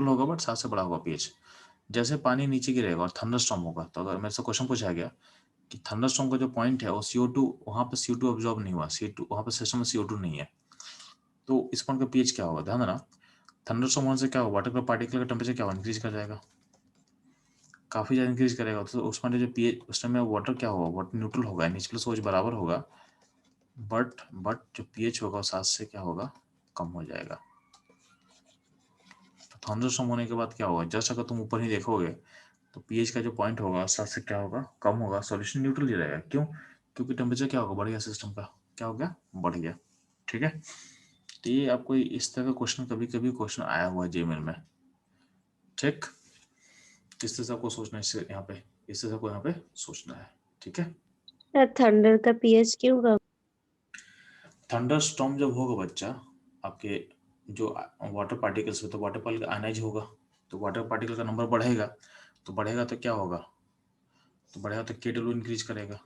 होगा बट 7 से बड़ा होगा pH। जैसे पानी नीचे गिरेगा और थंडरस्टॉर्म होगा, तो अगर मेरे से क्वेश्चन पूछा गया कि थंडरस्टॉर्म का जो पॉइंट है वो CO2, वहां पर CO2 अब्जॉर्ब नहीं हुआ, CO2 वहां पर सिस्टम में CO2 नहीं है, तो इस पॉइंट का पीएच क्या होगा? ध्यान देना, थंडरस्टॉर्म होने से क्या होगा, वाटर का पार्टिकल का टेम्परेचर क्या होगा, इंक्रीज कर जाएगा, काफी ज्यादा इंक्रीज करेगा, तो उस पॉइंट जो पीएच, उस टाइम में वाटर क्या होगा, वाटर न्यूट्रल होगा, NH+OH बराबर होगा, बट जो पीएच होगा वो 7 से क्या होगा, कम हो जाएगा। तो थंडरस्टॉर्म होने के बाद क्या होगा, जस्ट अगर तुम ऊपर ही देखोगे तो पीएच का जो पॉइंट होगा 7 से क्या होगा, कम होगा, सॉल्यूशन न्यूट्रल ही रहेगा। क्यों? क्योंकि टेम्परेचर क्या होगा, बढ़ गया, सिस्टम का क्या हो गया, बढ़ गया। ठीक है, तो ये आपको इस तरह का क्वेश्चन कभी कभी क्वेश्चन आया हुआ है जेईई में। ठीक, किस तरह से आपको सोचना है इससे, यहाँ पे इस तरह से आपको यहाँ पे सोचना है। ठीक है,
थंडर का पीएच क्यों कम?
थंडर स्टॉर्म जब होगा बच्चा, आपके जो वाटर पार्टिकल्स में, तो वाटर पार्टिकल आयनाइज होगा, तो वाटर पार्टिकल का नंबर बढ़ेगा, तो बढ़ेगा तो क्या होगा, तो बढ़ेगा तो KW इंक्रीज करेगा,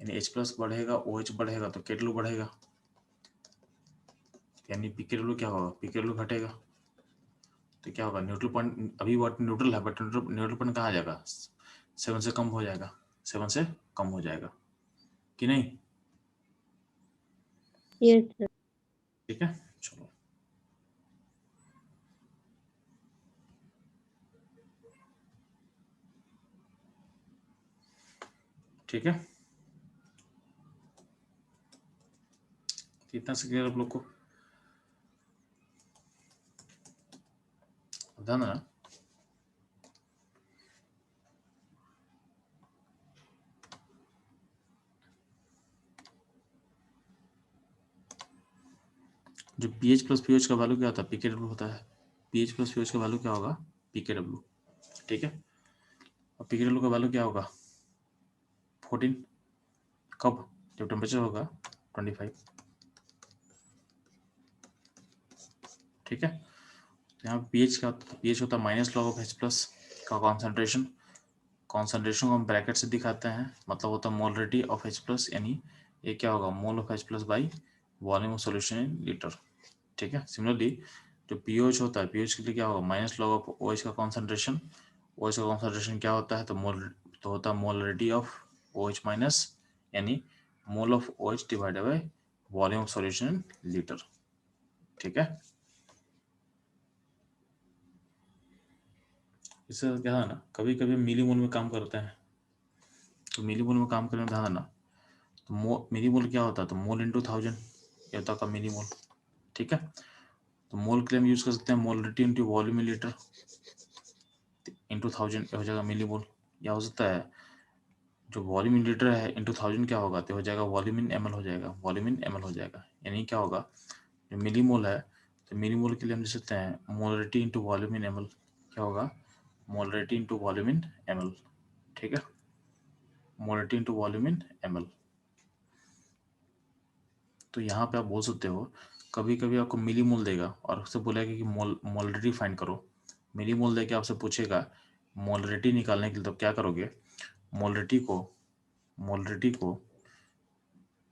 यानी H+ बढ़ेगा, OH बढ़ेगा तो KW बढ़ेगा, यानी PKW क्या होगा, PKW घटेगा, तो क्या होगा, न्यूट्रल पॉइंट, अभी वाटर न्यूट्रल है बट न्यूट्रल पॉइंट कहाँ जाएगा, 7 से कम हो जाएगा, 7 से कम हो जाएगा कि नहीं?
ये
ठीक है, चलो ठीक है, कितना से क्लियर आप लोग को, ध्यान देना। जो pH+pOH का वैल्यू क्या होता है, PKW होता है, pH+pOH का वैल्यू क्या होगा, PKW। ठीक है, और PKW का वैल्यू क्या होगा, 14, कब, जब टेम्परेचर होगा 25। ठीक है, तो यहाँ पीएच क्या होता है, पीएच होता है -log(H+ का कॉन्सेंट्रेशन, कॉन्सेंट्रेशन को हम ब्रैकेट से दिखाते हैं, मतलब होता है मोलरिटी ऑफ H+, यानी ये क्या होगा, mole of H+ by volume of solution in litre. ठीक है, सिमिलरली जो पीओएच होता है, पीओएच के लिए क्या होगा, -log(OH का कॉन्सेंट्रेशन, OH का कॉन्सेंट्रेशन क्या होता है, तो होता है मोलरिटी ऑफ OH माइनस, यानी mole of OH divided by volume of solution in litre. ठीक है, इससे क्या है ना, कभी कभी मिलीमोल में काम करते हैं, तो मिलीमोल में काम करने में ध्यान देना, तो मिलीमोल क्या होता है, तो मोल इंटू 1000 ये होता है मिलीमोल। ठीक है, तो मोल के लिए हम यूज कर सकते हैं molarity into volume in litre into 1000 हो जाएगा मिलीमोल, या हो सकता है जो वॉल्यूम इन लीटर है इंटू 1000 क्या होगा, तो हो जाएगा वॉल्यूम इन ml हो जाएगा, वॉल्यूम इन ml हो जाएगा, यानी क्या होगा, जो मिलीमोल है, तो मिलीमोल के लिए हम लिख सकते हैं मोलरिटी इंटू वॉल्यूम इन ml, क्या होगा, मोलरिटी इंटू वॉल्यूम इन ml। ठीक है, मोलरिटी इंटू वॉल्यूम इन ml। तो यहाँ पे आप बोल सकते हो, कभी कभी आपको मिलीमोल देगा और उससे बोलेगा कि मोलरिटी फाइंड करो, मिलीमोल देके आपसे पूछेगा मोलरिटी निकालने के लिए, तो क्या करोगे, मोलरिटी को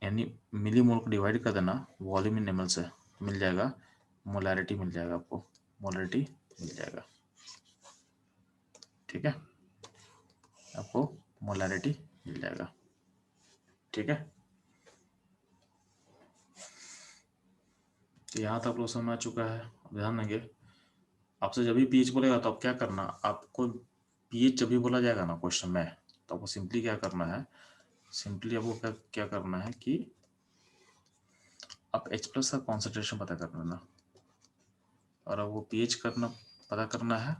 यानी मिलीमोल को डिवाइड कर देना वॉल्यूम इन ml से, मिल जाएगा मोलैरिटी, मिल जाएगा आपको, मोलरिटी मिल जाएगा। ठीक है, आपको मोलैरिटी मिल जाएगा। ठीक है, तो यहाँ तक आप लोग समझ आ चुका है। अब ध्यान देंगे, आपसे जब भी पीएच बोलेगा तो आप क्या करना, आपको पीएच जब भी बोला जाएगा ना क्वेश्चन में, तो आपको सिंपली क्या करना है, सिंपली आपको क्या करना है कि आप H+ का कॉन्सेंट्रेशन पता कर लेना, और अब वो पीएच करना पता करना है,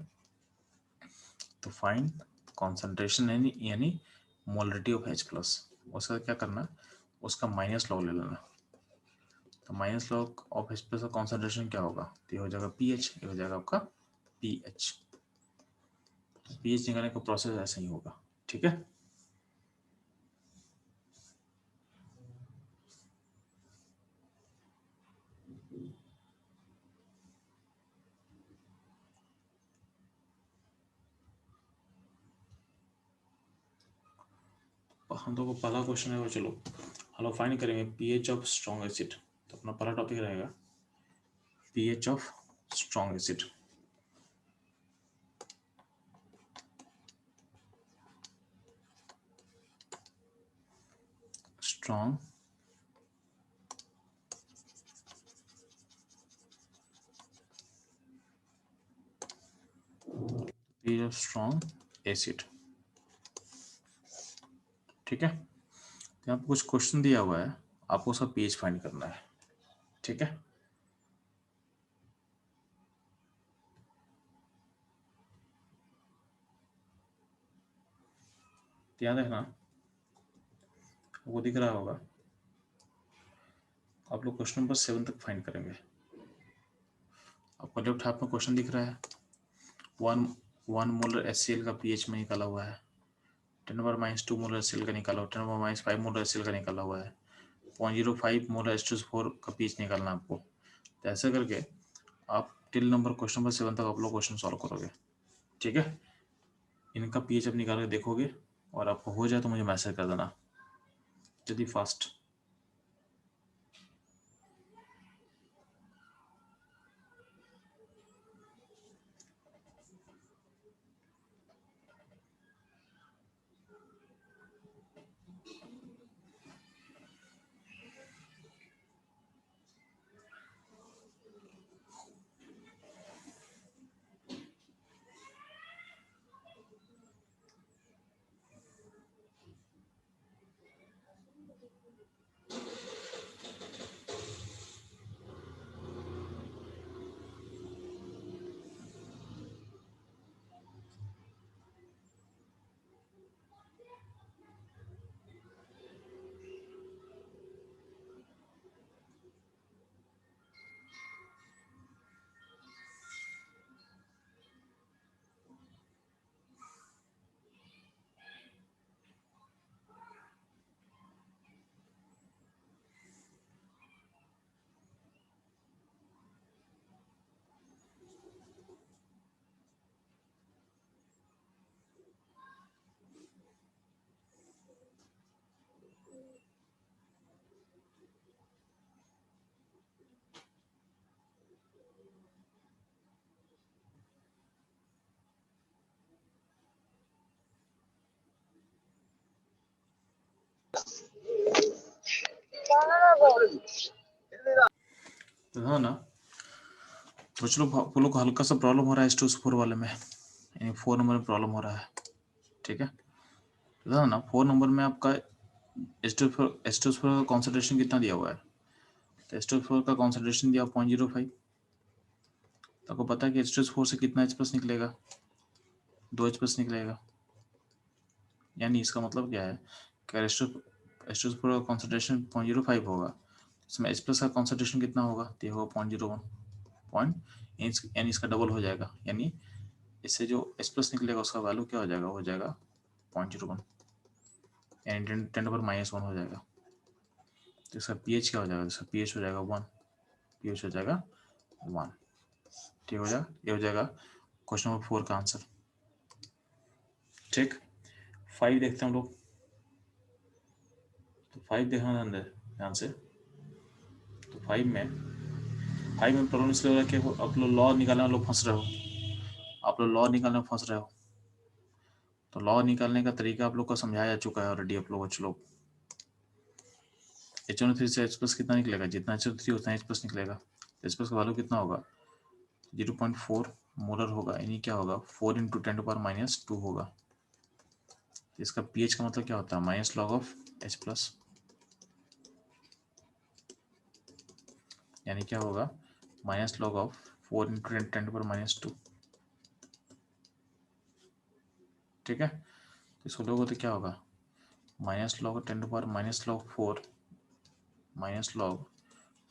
तो फाइंड कॉन्सेंट्रेशन यानी मोलरिटी ऑफ H+, उसका क्या करना, उसका -log ले लेना, तो -log ऑफ H+ का कॉन्सेंट्रेशन क्या होगा, तो ये हो जाएगा पीएच, ये हो जाएगा आपका पीएच। पीएच निकालने का प्रोसेस ऐसा ही होगा। ठीक है, हम लोग को पहला क्वेश्चन है वो, चलो हेलो फाइंड करेंगे पीएच ऑफ स्ट्रॉन्ग एसिड। तो अपना पहला टॉपिक रहेगा pH of strong acid. strong pH of strong acid। ठीक है, तो यहाँ पे कुछ क्वेश्चन दिया हुआ है, आपको उसका pH फाइंड करना है। ठीक है, ध्यान रखना, वो दिख रहा होगा, आप लोग क्वेश्चन नंबर 7 तक फाइंड करेंगे। आपको लेफ्ट हाथ में क्वेश्चन दिख रहा है, 1 मोलर HCl का pH में निकाला हुआ है, 10⁻² मोलर HCl का निकाला हुआ है, 10⁻5 मोलर HCl का निकाला हुआ है, 0.05 मोलर H2SO4 का pH निकालना आपको। तो ऐसे करके आप टिल नंबर क्वेश्चन नंबर 7 तक आप लोग क्वेश्चन सॉल्व करोगे। ठीक है, इनका pH आप निकाल के देखोगे और आपको हो जाए तो मुझे मैसेज कर देना जल्दी फास्ट। तो ना कुछ लोग को हल्का सा प्रॉब्लम हो रहा है H2SO4 वाले में, यानी 4 नंबर में प्रॉब्लम हो रहा है। ठीक है, तो ना 4 नंबर में आपका H2SO4 का कॉन्सेंट्रेशन कितना दिया हुआ है, तो H2SO4 का कॉन्सेंट्रेशन दिया 0.05। तो आपको पता है कि H2SO4 से कितना H+ निकलेगा, 2 H+ निकलेगा। यानी इसका मतलब क्या है कि H2SO4 का कॉन्सेंट्रेशन 0.05 होगा, इसमें H+ का कॉन्सेंट्रेशन कितना होगा, तो होगा 0.01 यानी इसका डबल हो जाएगा। यानी इससे जो H+ निकलेगा उसका वैल्यू क्या हो जाएगा, हो जाएगा 0.01 यानी 10⁻⁻1 हो जाएगा। तो इसका pH क्या हो जाएगा, इसका pH हो जाएगा 1, pH हो जाएगा 1। ठीक हो जाएगा, ये हो जाएगा क्वेश्चन नंबर 4 का आंसर। ठीक, 5 देखते हैं हम लोग। तो 5 देखना ध्यान से। तो 5 में प्रॉब्लम इसलिए हो रहा है कि आप लोग लॉ निकालने में लोग फंस रहे हो, आप लोग लॉ निकालने में फंस रहे हो। तो लॉ निकालने का तरीका आप लोग को समझाया जा चुका है ऑलरेडी। आप लोग HNO3 से H+ कितना निकलेगा, जितना HNO3 उतना H+ निकलेगा। H+ का वैल्यू कितना होगा, 0.4 मोलर होगा, यानी क्या होगा 4 × 10⁻² होगा। इसका pH का मतलब क्या होता है, -log(H+), यानी क्या होगा -log(4 × 10⁻²). ठीक है, तो इसको लोगे तो क्या होगा -log 10⁻⁻4 -log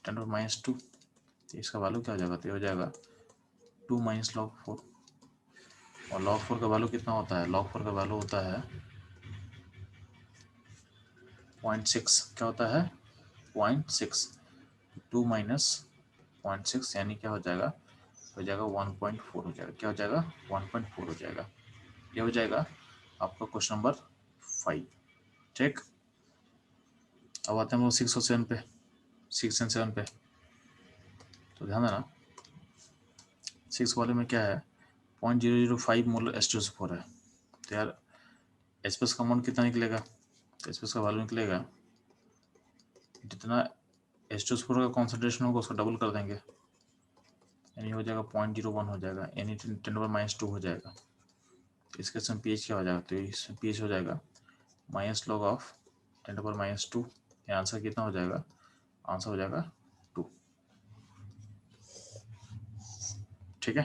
10⁻²। तो इसका वैल्यू क्या हो जाएगा, तो हो जाएगा 2 - log 4। और log 4 का वैल्यू कितना होता है, log 4 का वैल्यू होता है 0.6। क्या होता है 0.6, 2 - 0.6 यानी क्या हो जाएगा 1.4 हो जाएगा। क्या हो जाएगा 1.4 हो जाएगा। ये हो जाएगा आपका क्वेश्चन नंबर 5। ठीक, अब आते हैं हम लोग 6 और 7 पे, 6 और 7 पे। तो ध्यान देना 6 वाले में क्या है 0.005 मोलर H2SO4 है। तो यार H+ का अमाउंट कितना निकलेगा, तो H+ का वैल्यू निकलेगा जितना H2SO4 का कॉन्सेंट्रेशन होगा उसका डबल कर देंगे, यानी हो जाएगा 0.01 हो जाएगा, यानी 10⁻2 हो जाएगा। इसके समय pH क्या हो जाएगा, तो इसमें pH हो जाएगा माइनस लॉग ऑफ 10⁻2। ये आंसर कितना हो जाएगा, आंसर हो जाएगा 2। ठीक है,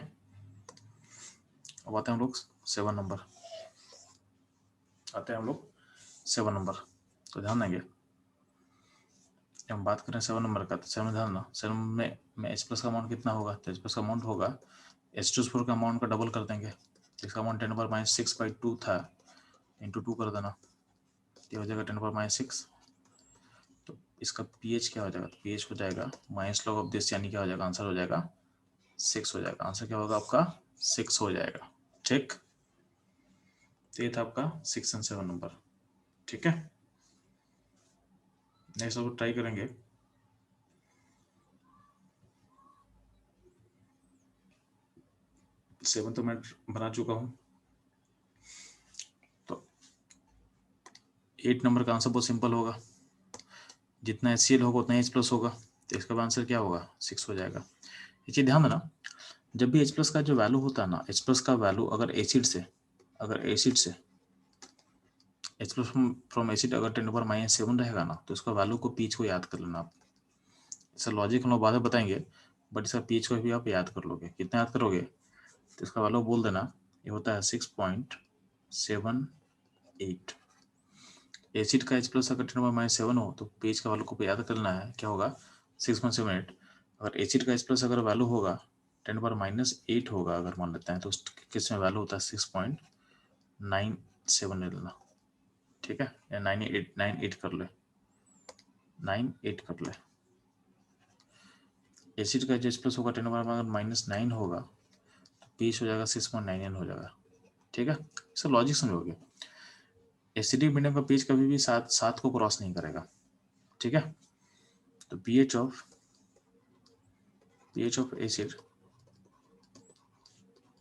अब आते हैं हम लोग 7 नंबर, आते हैं हम लोग 7 नंबर। तो ध्यान देंगे जब हम बात करें 7 नंबर का, तो 7 में ध्यान ना, 7 में H+ का अमाउंट कितना होगा, तो H+ का अमाउंट होगा H2SO4 का अमाउंट का डबल कर देंगे। इसका अमाउंट 10⁻6/2 था, इंटू 2 कर देना, ये हो जाएगा 10⁻6। तो इसका pH क्या हो जाएगा, तो pH हो जाएगा माइनस लॉग ऑफ दिस, यानी क्या हो जाएगा, आंसर हो जाएगा 6 हो जाएगा। आंसर क्या होगा आपका 6 हो जाएगा। ठीक, तो ये था आपका 6 और 7 नंबर। ठीक है, नेक्स्ट आप ट्राई करेंगे 7 तो मैं बना चुका हूं। तो 8 नंबर का आंसर बहुत सिंपल होगा, जितना HCl होगा उतना H+ होगा, तो इसका आंसर क्या होगा 6 हो जाएगा। ये चीज ध्यान देना, जब भी H+ का जो वैल्यू होता है ना, H+ का वैल्यू अगर एसिड से H+ फ्रॉम एसिड अगर 10⁻7 रहेगा ना, तो इसका वैल्यू को pH को याद कर लेना आप। इसका लॉजिक हम लोग बाद में बताएंगे, बट इसका pH को भी आप याद कर लोगे। कितना याद करोगे, तो इसका वैल्यू बोल देना, ये होता है 6.78। एसिड का H+ अगर 10⁻7 हो तो pH का वैल्यू को याद करना है, क्या होगा 6.78। अगर एसिड का H+ अगर वैल्यू होगा 10⁻8 होगा, अगर मान लेते हैं, तो उस केस में वैल्यू होता है 6.97 ले लेना। ठीक है, या 98 कर ले, 98 कर ले। एसिड का H+ होगा 10⁻9 होगा, तो pH हो जाएगा 6.99 हो जाएगा। ठीक है, इसका लॉजिक समझोगे। एसिडिक मीडियम का pH कभी भी 7 को क्रॉस नहीं करेगा। ठीक है, तो pH of acid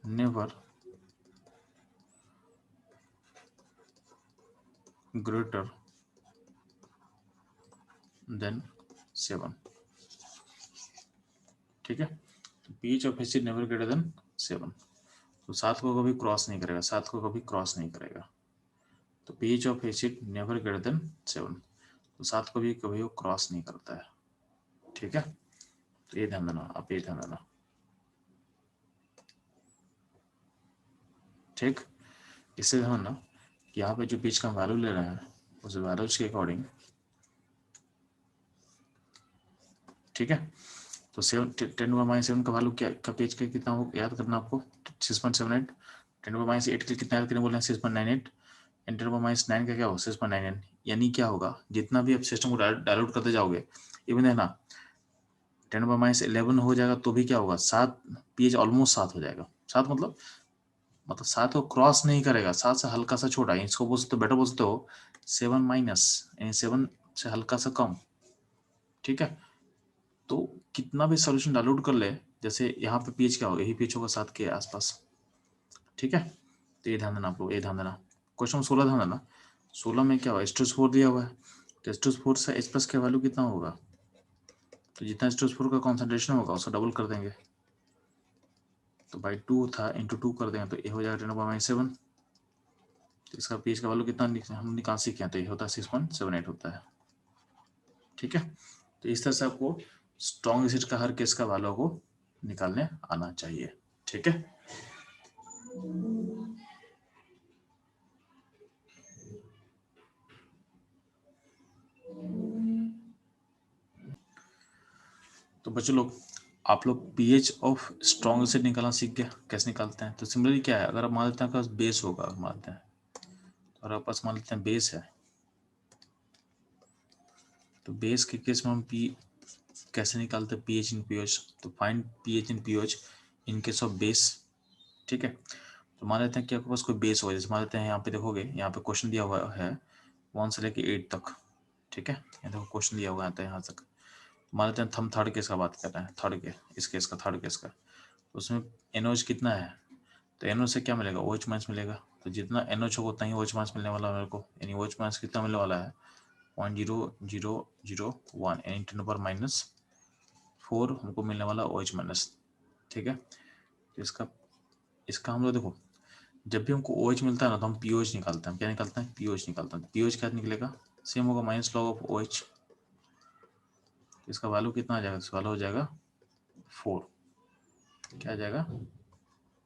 never greater than 7। ठीक है, तो pH of acid never greater than 7, तो 7 को कभी क्रॉस नहीं करेगा, 7 को कभी क्रॉस नहीं करेगा। तो pH of acid never greater than 7, तो 7 को भी कभी वो क्रॉस नहीं करता है। ठीक है, तो ये ध्यान देना, आप ये ध्यान देना। ठीक, इससे ध्यान देना कि यहाँ पे जो pH का वैल्यू ले रहे हैं उस वैल्यूज के अकॉर्डिंग, ठीक है, तो 10⁻7 का वैल्यू क्या का pH का कितना हो याद करना आपको, 6.78। 10⁻8 के कितना याद करने बोले हैं 6.98, एंड 10⁻9 का क्या हो 6.99। यानी क्या होगा, जितना भी आप सिस्टम को डायल्यूट करते जाओगे, इवन है ना 10⁻11 हो जाएगा तो भी क्या होगा 7, pH ऑलमोस्ट 7 हो जाएगा। 7 मतलब 7 को क्रॉस नहीं करेगा, 7 से हल्का सा छोटा, इसको बोल सकते हो, बेटर बोल सकते हो 7- यानी 7 से हल्का सा कम। ठीक है, तो कितना भी सोल्यूशन डाइल्यूट कर ले, जैसे यहाँ पे pH क्या होगा, यही pH होगा 7 के आसपास। ठीक है, तो ये ध्यान देना आप लोग, ये ध्यान देना। क्वेश्चन 16 ध्यान देना, 16 में क्या हुआ H2SO4 दिया हुआ है, तो H2SO4 से H+ का वैल्यू कितना होगा, तो जितना H2SO4 का कॉन्सेंट्रेशन होगा उसको डबल कर देंगे, तो बाई 2 था इंटू 2 कर देंगे, तो ये हो जाएगा 10⁻7। तो इसका pH का वैल्यू कितना हम निकाल सीखे हैं, तो ये होता है 6.78 होता है। ठीक है, तो इस तरह से आपको स्ट्रॉन्ग एसिड का हर केस का वैल्यू को निकालने आना चाहिए। ठीक है, तो बच्चों लोग, आप लोग pH ऑफ स्ट्रॉन्ग एसिड निकालना सीख गया, कैसे निकालते हैं। तो सिमिलरली क्या है, अगर आप मान लेते हैं आपके पास बेस होगा, मान लेते हैं, और आपके पास मान लेते हैं बेस है, तो बेस के केस में हम कैसे निकालते हैं pH इन pH, तो find pH in pH in case of base. ठीक है, तो मान लेते हैं कि आपके पास कोई बेस होगा, जैसे मान लेते हैं यहाँ पे देखोगे, यहाँ पे क्वेश्चन दिया हुआ है 1 से लेके 8 तक। ठीक है, यहाँ देखो क्वेश्चन दिया हुआ है यहाँ तक। मान लेते हैं हम थर्ड केस का बात कर रहे हैं, थर्ड के इस केस का, थर्ड केस का, उसमें NOH कितना है, तो NOH से क्या मिलेगा OH- मिलेगा, तो जितना NOH होगा उतना ही OH- मिलने वाला है मेरे को, यानी OH- कितना मिलने वाला है 0.0001 यानी 10⁻⁴ हमको मिलने वाला OH माइनस। ठीक है, तो इसका हम लोग देखो, जब भी हमको OH मिलता है ना तो हम POH निकालते हैं। क्या निकालते हैं? POH निकालते हैं। POH क्या निकलेगा? सेम होगा माइनस लॉग ऑफ OH। इसका वैल्यू कितना आ जाएगा? इसका वैल्यू हो जाएगा 4। क्या आ जाएगा?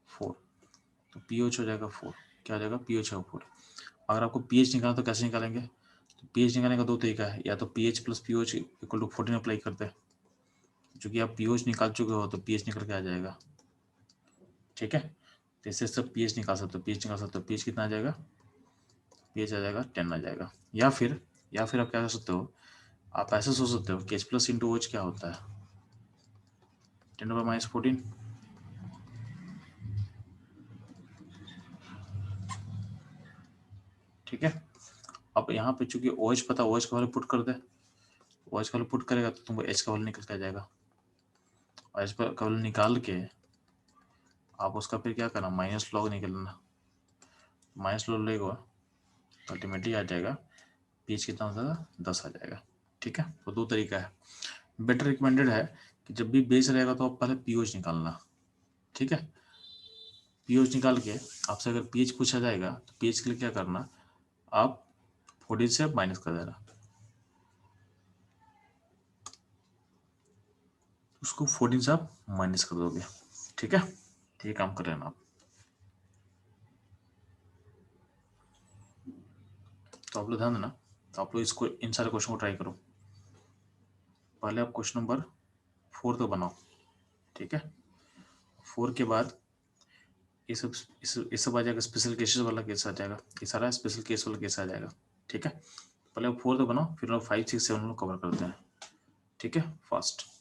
4। तो POH हो जाएगा 4। क्या हो जाएगा? POH होगा 4। अगर आपको pH निकालना तो कैसे निकालेंगे? तो pH निकालने का दो तरीका है, या तो pH plus POH equal to 14 apply करते हैं। चूंकि आप POH निकाल चुके हो तो pH निकल के आ जाएगा। ठीक है, तो इससे सब pH निकाल सकते हो। pH निकाल सकते हो। pH कितना आ जाएगा? pH आ जाएगा 10 आ जाएगा। या फिर आप क्या कर सकते हो, आप ऐसे सोच सकते हो कि H प्लस इंटू OH क्या होता है? 10⁻⁻14। ठीक है, अब यहाँ पे चूंकि OH पता, OH का वैल्यू पुट कर दे। OH का वैल्यू पुट करेगा तो तुमको H का वैल्यू निकल के आ जाएगा। और H का वैल्यू निकाल के आप उसका फिर क्या करना, माइनस लॉग निकलना। माइनस लॉग लेगा तो अल्टीमेटली आ जाएगा pH कितना हो जाएगा? 10 आ जाएगा। ठीक है, तो दो तरीका है। बेटर रिकमेंडेड है कि जब भी बेस रहेगा तो आप पहले POH निकालना। ठीक है, POH निकाल के आपसे अगर pH पूछा जाएगा तो pH के लिए क्या करना, आप 14 से माइनस कर देना, उसको 14 से आप माइनस कर दोगे। ठीक है, तो ये काम कर रहे हैं आप। तो आप लोग ध्यान देना, तो आप लोग इसको, इन सारे क्वेश्चन को ट्राई करो। पहले आप क्वेश्चन नंबर 4 तो बनाओ। ठीक है, 4 के बाद ये सब आ जाएगा, स्पेशल केसेस वाला केस आ जाएगा। ये सारा स्पेशल केस वाला केस आ जाएगा। ठीक है, पहले आप 4 तो बनाओ, फिर आप 5, 6, 7 लोग कवर करते हैं। ठीक है, फास्ट।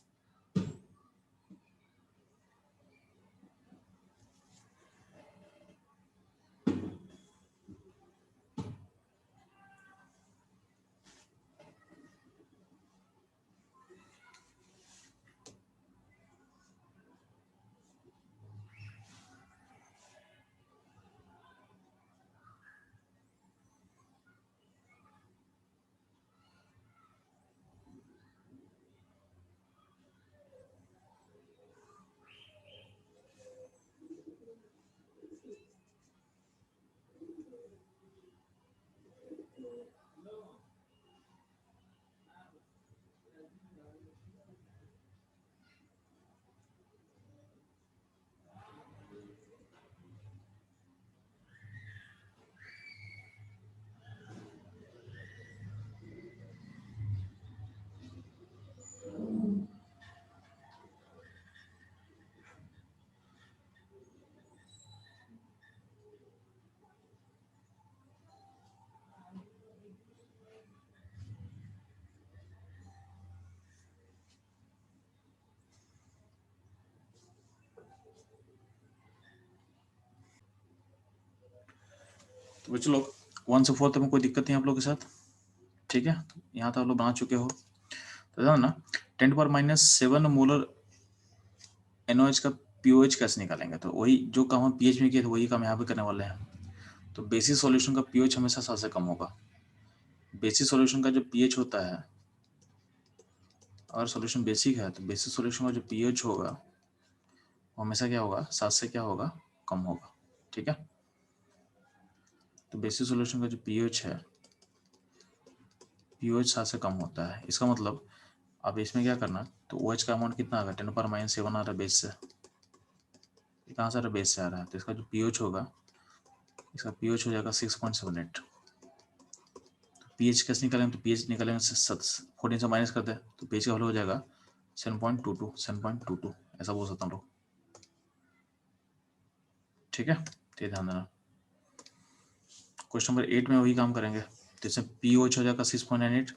तो बच्चों लोग 1 से 4 तक में कोई दिक्कत नहीं आप लोग के साथ? ठीक है, यहाँ तक आप लोग बना चुके हो तो ध्यान ना, 10⁻⁷ मोलर NOH का POH कैसे निकालेंगे? तो वही जो काम हम pH में किए थे वही काम यहाँ पे करने वाले हैं। तो बेसिक सॉल्यूशन का pH हमेशा 7 से कम होगा। बेसिक सॉल्यूशन का जो pH होता है, अगर सॉल्यूशन बेसिक है तो बेसिक सॉल्यूशन का जो pH होगा वो हमेशा क्या होगा? 7 से क्या होगा? कम होगा। ठीक है, तो बेसिक सॉल्यूशन का जो pH है, pH 7 से कम होता है। इसका मतलब अब इसमें क्या करना, तो OH का अमाउंट कितना आ रहा है? 10⁻⁷ आ रहा है बेस से। कहाँ से आ रहा है? बेस से आ रहा है। तो इसका जो pH होगा, इसका pH हो जाएगा 6.78। pH कैसे निकालेंगे? तो pH निकालेंगे 14 से माइनस कर दे तो pH का वैल्यू हो जाएगा 7.22 ऐसा बोल सकता हूँ लोग। ठीक है, तो ध्यान देना। क्वेश्चन नंबर 8 में वही काम करेंगे। तो इसमें POH हो जाएगा 6.98,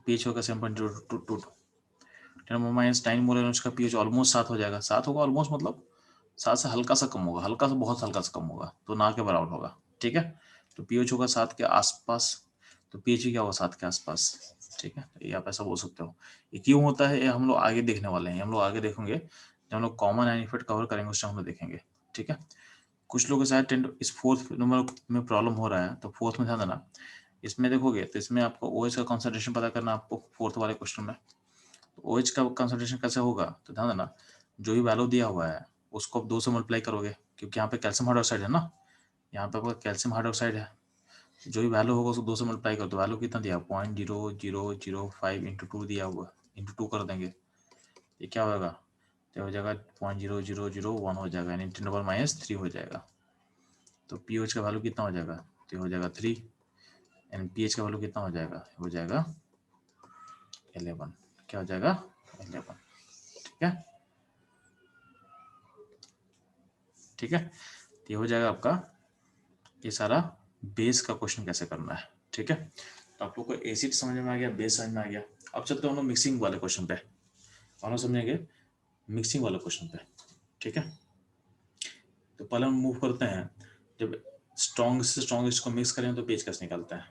pH होगा 7.22। 10⁻⁹ मोलर उसका pH ऑलमोस्ट 7 हो जाएगा। 7 होगा ऑलमोस्ट, मतलब 7 से हल्का सा कम होगा, हल्का सा, बहुत हल्का सा कम होगा, तो ना के बराबर होगा। ठीक है, तो pH होगा 7 के आसपास, तो pH क्या होगा? 7 के आसपास। ठीक है, ये आप ऐसा बोल सकते हो। ये क्यों होता है ये हम लोग आगे देखने वाले हैं। हम लोग आगे देखेंगे जब हम लोग कॉमन एंड इफेक्ट कवर करेंगे उस टाइम हम लोग देखेंगे। ठीक है, कुछ लोगों के साथ इस 4th नंबर में प्रॉब्लम हो रहा है, तो 4th में ध्यान देना, इसमें देखोगे तो इसमें आपको OH का कॉन्सेंट्रेशन पता करना आपको फोर्थ वाले क्वेश्चन में। तो OH का कॉन्सेंट्रेशन कैसे होगा, तो ध्यान देना जो भी वैल्यू दिया हुआ है उसको आप 2 से मल्टीप्लाई करोगे, क्योंकि यहाँ पे कैल्शियम हाइड्रोक्साइड है ना, यहाँ पे आपका कैल्शियम हाइड्रोक्साइड है, जो भी वैल्यू होगा उसको 2 से मल्टीप्लाई करो। तो वैल्यू कितना दिया, 0.0005 इंटू 2 दिया हुआ, इंटू 2 कर देंगे, ये क्या होगा, तो हो जाएगा 0.0001 हो जाएगा, यानी 10⁻³ हो जाएगा। तो पीओएच का वैल्यू कितना हो जाएगा, तो हो जाएगा 3, यानी पीएच का वैल्यू कितना हो जाएगा, हो जाएगा 11, क्या हो जाएगा 11, ठीक है, ठीक है। तो ये हो जाएगा आपका ये सारा बेस का क्वेश्चन कैसे करना है, ठीक है। तो आप लोग को एसिड समझ में आ गया, बेस समझ में आ गया। अब चलते हैं हम लोग मिक्सिंग वाले क्वेश्चन पे, हम लोग समझेंगे मिक्सिंग वाले क्वेश्चन पे, ठीक है। तो पहले हम मूव करते हैं, जब स्ट्रॉन्ग से स्ट्रॉन्गेस्ट को मिक्स करें तो पेज कैसे निकालते हैं,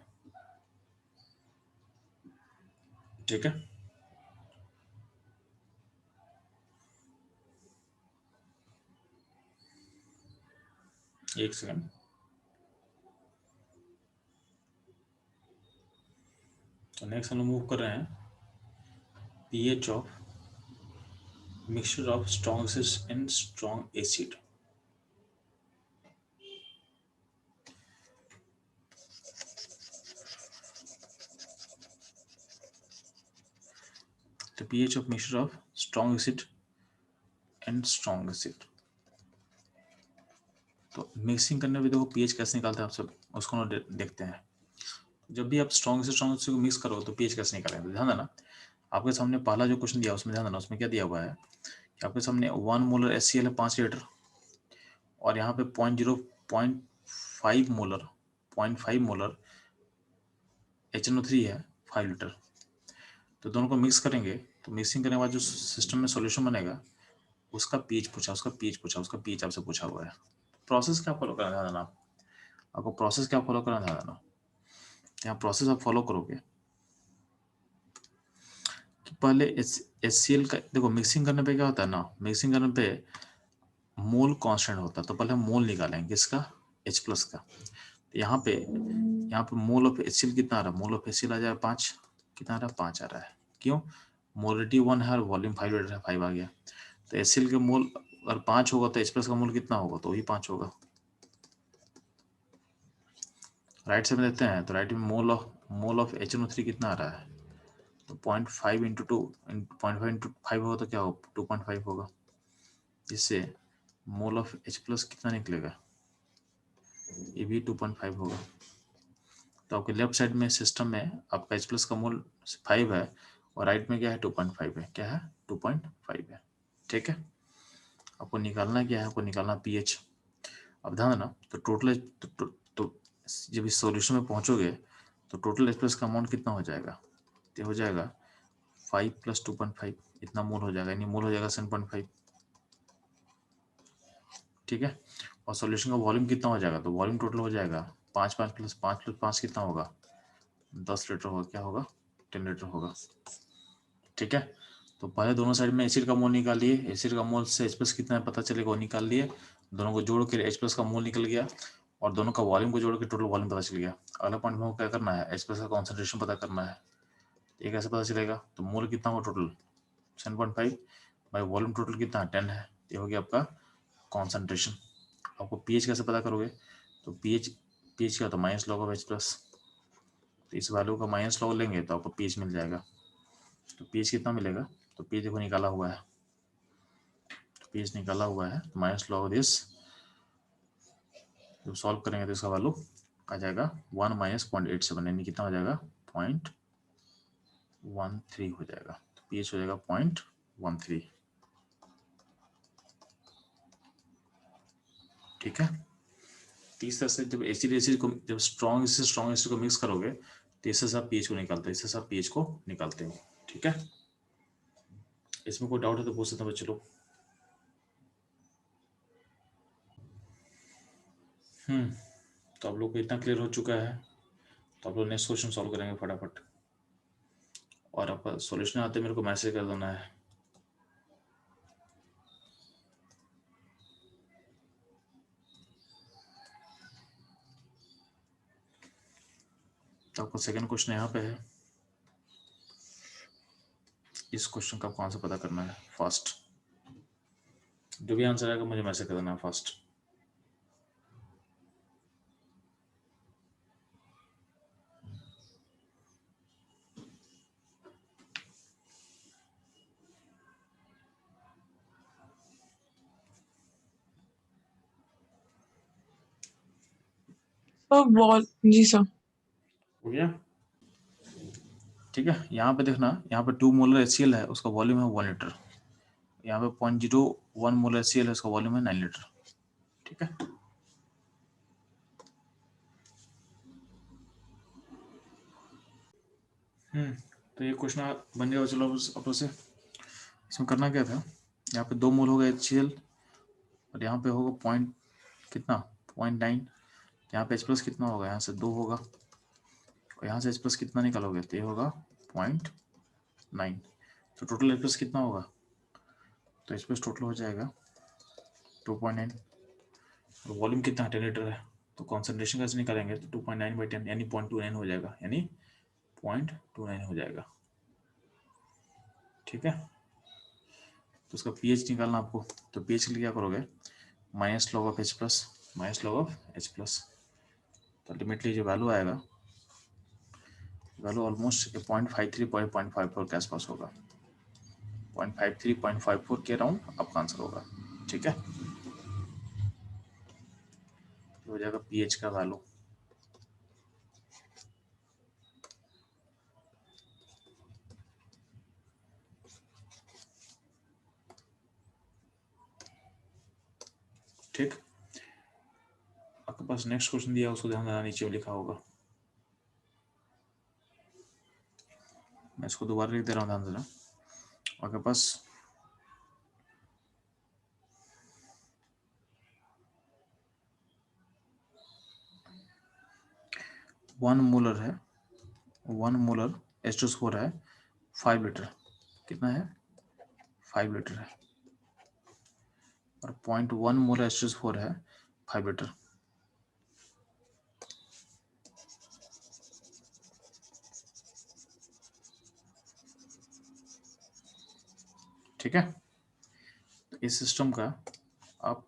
ठीक है। एक सेकंड, तो नेक्स्ट हम लोग मूव कर रहे हैं pH of mixture of strong acid and strong acid. तो pH of mixture of strong acid and strong acid, तो मिक्सिंग करने में देखो pH कैसे निकालते हैं आप सब, उसको ना देखते हैं। जब भी आप स्ट्रॉन्ग से स्ट्रॉन्ग को मिक्स करो तो pH कैसे निकालेंगे, तो ध्यान देना आपके सामने पहला जो क्वेश्चन दिया उसमें ध्यान देना, उसमें क्या दिया हुआ है कि आपके सामने 1 मोलर HCl है 5 लीटर, और यहाँ पे 0.5 मोलर HNO3 है 5 लीटर। तो दोनों को मिक्स करेंगे, तो मिक्सिंग करने के बाद जो सिस्टम में सॉल्यूशन बनेगा उसका पीएच पूछा, उसका पीएच आपसे पूछा हुआ है। प्रोसेस क्या फॉलो करना था ना, आपको प्रोसेस क्या फॉलो करना था ना, यहाँ प्रोसेस आप फॉलो करोगे कि पहले HCl का देखो, मिक्सिंग करने पे क्या होता है ना, मिक्सिंग करने पे मोल कांस्टेंट होता है, तो पहले हम मोल निकालेंगे किसका, H+ का। तो यहाँ पे मोल ऑफ HCl कितना आ रहा है, मोल ऑफ HCl आ जाएगा 5, कितना आ रहा है 5 आ रहा है, क्यों, मोलिटी 1 है और वॉल्यूम 5 लीटर है, 5 आ गया। तो HCl के मोल अगर 5 होगा तो H+ का मोल कितना होगा, तो वही 5 होगा। राइट साइड में देखते हैं, तो राइट में मोल ऑफ HNO3 कितना आ रहा है, तो 0.5 इंटू 2 0.5 इंटू 5 होगा तो क्या होगा 2.5 होगा, जिससे मोल ऑफ H+ कितना निकलेगा, ये भी 2.5 होगा। तो आपके लेफ्ट साइड में सिस्टम में आपका H+ का मोल 5 है और राइट में क्या है 2.5 है, क्या है 2.5 है, ठीक है। आपको निकालना क्या है, आपको निकालना पीएच। अब ध्यान देना, तो टोटल तो जब इस सॉल्यूशन में पहुंचोगे तो टोटल H+ का अमाउंट कितना हो जाएगा, तो हो जाएगा 5 + 2.5, इतना मोल हो जाएगा, यानी मोल हो जाएगा 7.5, ठीक है। और सॉल्यूशन का वॉल्यूम कितना हो जाएगा, तो वॉल्यूम टोटल हो जाएगा 5 + 5 कितना होगा 10 लीटर होगा, क्या होगा 10 लीटर होगा, ठीक है। तो पहले दोनों साइड में एसिड का मोल निकालिए, एसिड का मोल से H+ कितना है पता चलेगा, वो निकाल लिए, दोनों को जोड़ के H+ का मोल निकल गया और दोनों का वॉल्यूम को जोड़ के टोटल वॉल्यूम पता चल गया। अगला पॉइंट में क्या करना है, H+ का कॉन्सेंट्रेशन पता करना है। ये कैसे पता चलेगा, तो मोल कितना हुआ टोटल 7.5 बाई वॉल्यूम टोटल कितना 10 है, ये हो गया आपका कॉन्सेंट्रेशन। आपको पीएच कैसे पता करोगे, तो पीएच क्या होता है माइनस लॉग ऑफ H+, तो इस वैल्यू का माइनस लॉग लेंगे तो आपको पीएच मिल जाएगा। तो पीएच कितना मिलेगा, तो पीएच देखो निकाला हुआ है, तो पीएच निकाला हुआ है, तो माइनस लॉग दिस, जब सॉल्व करेंगे तो इसका वैल्यू आ जाएगा 1 - 0.87, यानी कितना हो जाएगा 0.13 हो जाएगा, तो पीएच हो जाएगा 0.13, ठीक है। तीसरा से जब एसिड को जब स्ट्रॉन्ग से स्ट्रॉन्ग एसिड को मिक्स करोगे तो इससे सब पीएच को निकालते हैं, इससे सब पीएच को निकालते हो, ठीक है। इसमें कोई डाउट है तो पूछ सकते हैं बच्चे लोग। तो आप लोग को इतना क्लियर हो चुका है, तो आप लोग नेक्स्ट क्वेश्चन सॉल्व करेंगे फटाफट, और आपका सॉल्यूशन आते मेरे को मैसेज कर देना है। तो आपका सेकंड क्वेश्चन यहाँ पे है। इस क्वेश्चन का आपको आंसर पता करना है फास्ट। जो भी आंसर आएगा मुझे मैसेज कर देना है फास्ट।
बॉल जी सर।
हो गया? ठीक है, यहाँ पे देखना, यहाँ पे 2 मोलर HCl है, उसका वॉल्यूम है 1 लीटर। यहाँ पे 0.01 मोलर HCl है, उसका वॉल्यूम है 9 लीटर। ठीक है, तो ये क्वेश्चन बन गया। चलो अब से इसमें करना क्या था, यहाँ पे 2 मोल होगा HCl और यहाँ पे होगा पॉइंट कितना 0.9। यहाँ पे H+ कितना होगा, यहाँ से 2 होगा और यहाँ से H+ कितना निकालोगे तो ये होगा 0.9। तो टोटल H+ कितना होगा, तो H+ टोटल हो जाएगा 2.9 और वॉल्यूम कितना 10 लीटर है। तो कॉन्सेंट्रेशन कैसे निकालेंगे, तो 2.9/10 यानी 0.29 हो जाएगा, यानी 0.29 हो जाएगा। ठीक है, तो उसका pH निकालना आपको। तो pH के लिए क्या करोगे, minus log of H+, minus log of H+। तो अल्टीमेटली जो वैल्यू आएगा, वैल्यू ऑलमोस्ट 0.53 के आसपास होगा। 0.53 0.54 के अराउंड आपका आंसर होगा। ठीक है, हो जाएगा pH का वैल्यू। ठीक, आपके पास नेक्स्ट क्वेश्चन दिया, उसको ध्यान देना, नीचे लिखा होगा। मैं इसको दोबारा लिख दे रहा हूँ, ध्यान देना। आपके पास 1 मोलर है, 1 मोलर H2SO4 है 5 लीटर। कितना है, 5 लीटर है। और 0.1 मोलर H2SO4 है 5 लीटर। ठीक है, तो इस सिस्टम का आप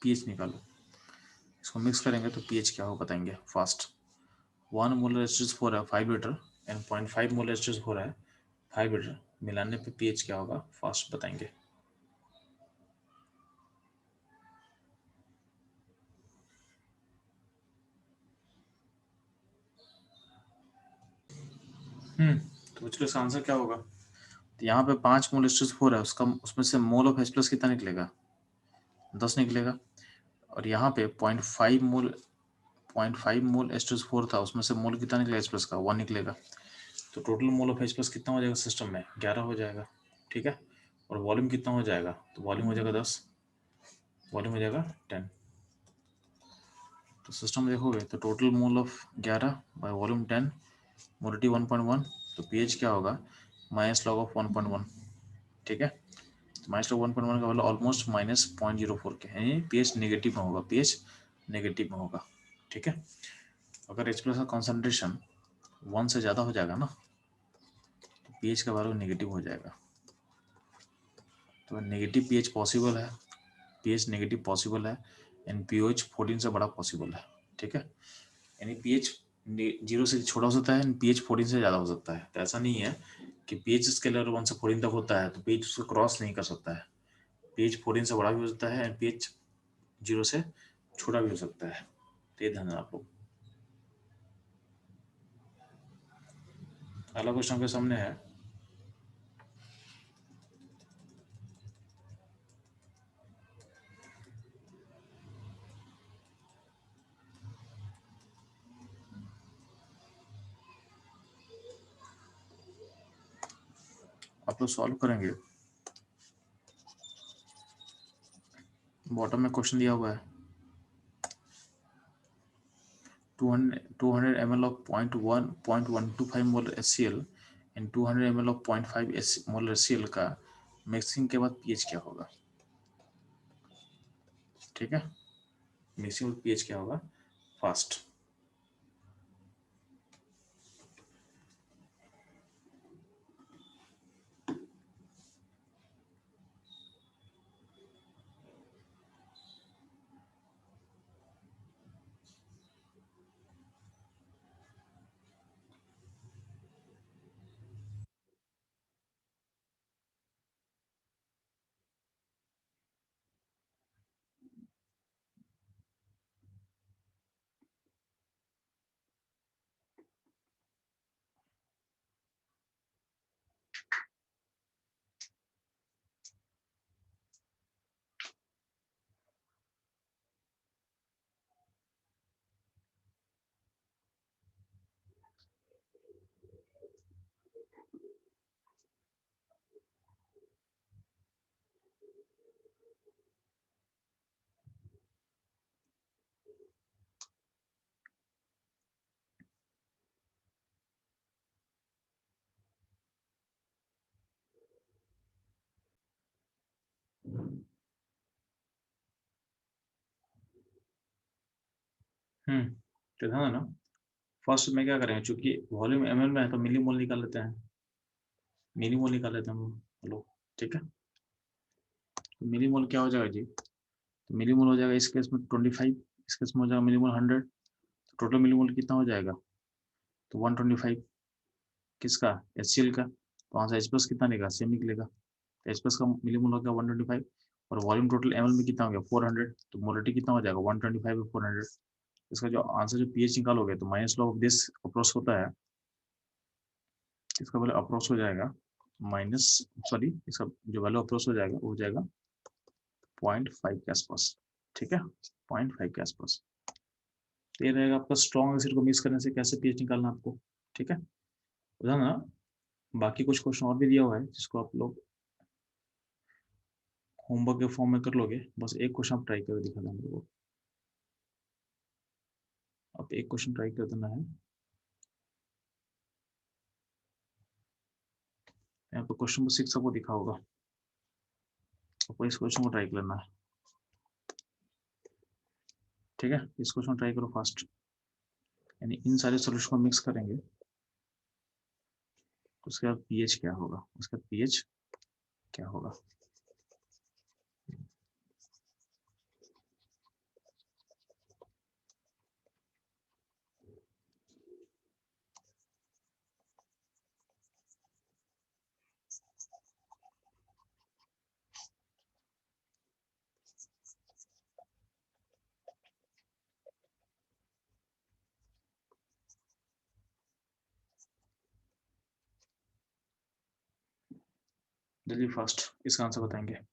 pH निकालो। इसको मिक्स करेंगे तो pH क्या हो बताएंगे फास्ट। 1 मोलर H2SO4 है 5 लीटर एंड 0.5 मोलर H2SO4 है 5 लीटर, मिलाने पे pH क्या होगा फास्ट बताएंगे। तो चलो इसका आंसर क्या होगा। तो यहाँ पे 5 मोल H2SO4 है, उसका उसमें से मोल ऑफ H+ कितना निकलेगा, 10 निकलेगा। और यहाँ पे 0.5 मोल H2SO4 था, उसमें से मोल कितना निकलेगा H+ का 1 निकलेगा। तो टोटल मोल ऑफ H+ कितना हो जाएगा सिस्टम में, 11 हो जाएगा। ठीक है, और वॉल्यूम कितना हो जाएगा, तो वॉल्यूम हो जाएगा 10, वॉल्यूम हो जाएगा 10। तो सिस्टम में देखोगे तो total mole of 11 by volume 10, molality 1.1। तो pH क्या होगा, माइनस लॉग ऑफ 1.1। ठीक है, माइनस लॉग 1.1 का मतलब ऑलमोस्ट -0.04 के, यानी pH नेगेटिव में होगा, pH नेगेटिव में होगा। ठीक है, अगर H+ का कॉन्सेंट्रेशन 1 से ज़्यादा हो जाएगा ना, तो pH का वैल्यू नेगेटिव हो जाएगा। तो नेगेटिव pH पॉसिबल है, pH नेगेटिव पॉसिबल है एंड pH 14 से बड़ा पॉसिबल है। ठीक है, यानी pH 0 से छोटा हो सकता है एंड pH 14 से ज़्यादा हो सकता है। तो ऐसा नहीं है कि pH स्केलर 1 से 14 तक होता है तो pH उसको क्रॉस नहीं कर सकता है। pH 14 से बड़ा भी हो सकता है एंड pH 0 से छोटा भी हो सकता है। तो ये ध्यान देना आप लोग। अगला क्वेश्चन आपके सामने है, आप लोग सॉल्व करेंगे। बॉटम में क्वेश्चन दिया हुआ है 200 ml of 0.125 molar HCl and 200 ml of 0.5 molar HCl का मिक्सिंग के बाद pH क्या होगा। ठीक है, मिक्सिंग with pH क्या होगा फास्ट। तो ध्यान देना, फर्स्ट में क्या करेंगे, चूंकि वॉल्यूम ml में है तो मिलीमोल निकाल लेते हैं, मिलीमोल निकाल लेते हैं हम लोग, ठीक है। तो मिलीमोल क्या हो जाएगा जी, तो मिलीमोल हो जाएगा इस केस में 25, इस केस में हो जाएगा मिलीमोल 100, तो टोटल मिलीमोल कितना हो जाएगा, तो 125 किसका, HCl का, तो वहाँ से H+ कितना निकलेगा, सेम निकलेगा, तो H+ का मिलीमोल हो गया 125 और वॉल्यूम टोटल ml में कितना हो गया 400, तो मोलिटी कितना हो जाएगा 125 और 400। इसका जो आंसर जो pH निकालोगे तो minus log of this approach होता है, इसका वैल्यू अप्रोच हो जाएगा माइनस, सॉरी इसका जो वैल्यू अप्रोच हो जाएगा वो हो जाएगा 0.5 के आसपास, ठीक है, 0.5 के आसपास। ये रहेगा आपका स्ट्रॉन्ग एसिड को मिक्स करने से कैसे pH निकालना आपको, ठीक है। ना बाकी कुछ क्वेश्चन और भी दिया हुआ है जिसको आप लोग होमवर्क के फॉर्म में कर लोगे, बस एक क्वेश्चन आप ट्राई करके दिखा देना मेरे को, आप एक क्वेश्चन ट्राई कर देना है, यहाँ पर क्वेश्चन नंबर 6 आपको दिखा होगा, आपको इस क्वेश्चन को ट्राई करना है, ठीक है। इस क्वेश्चन ट्राई करो फास्ट, यानी इन सारे सोल्यूशन को मिक्स करेंगे, उसके बाद pH क्या होगा, उसका pH क्या होगा। जल्दी फास्ट इसका आंसर बताएंगे।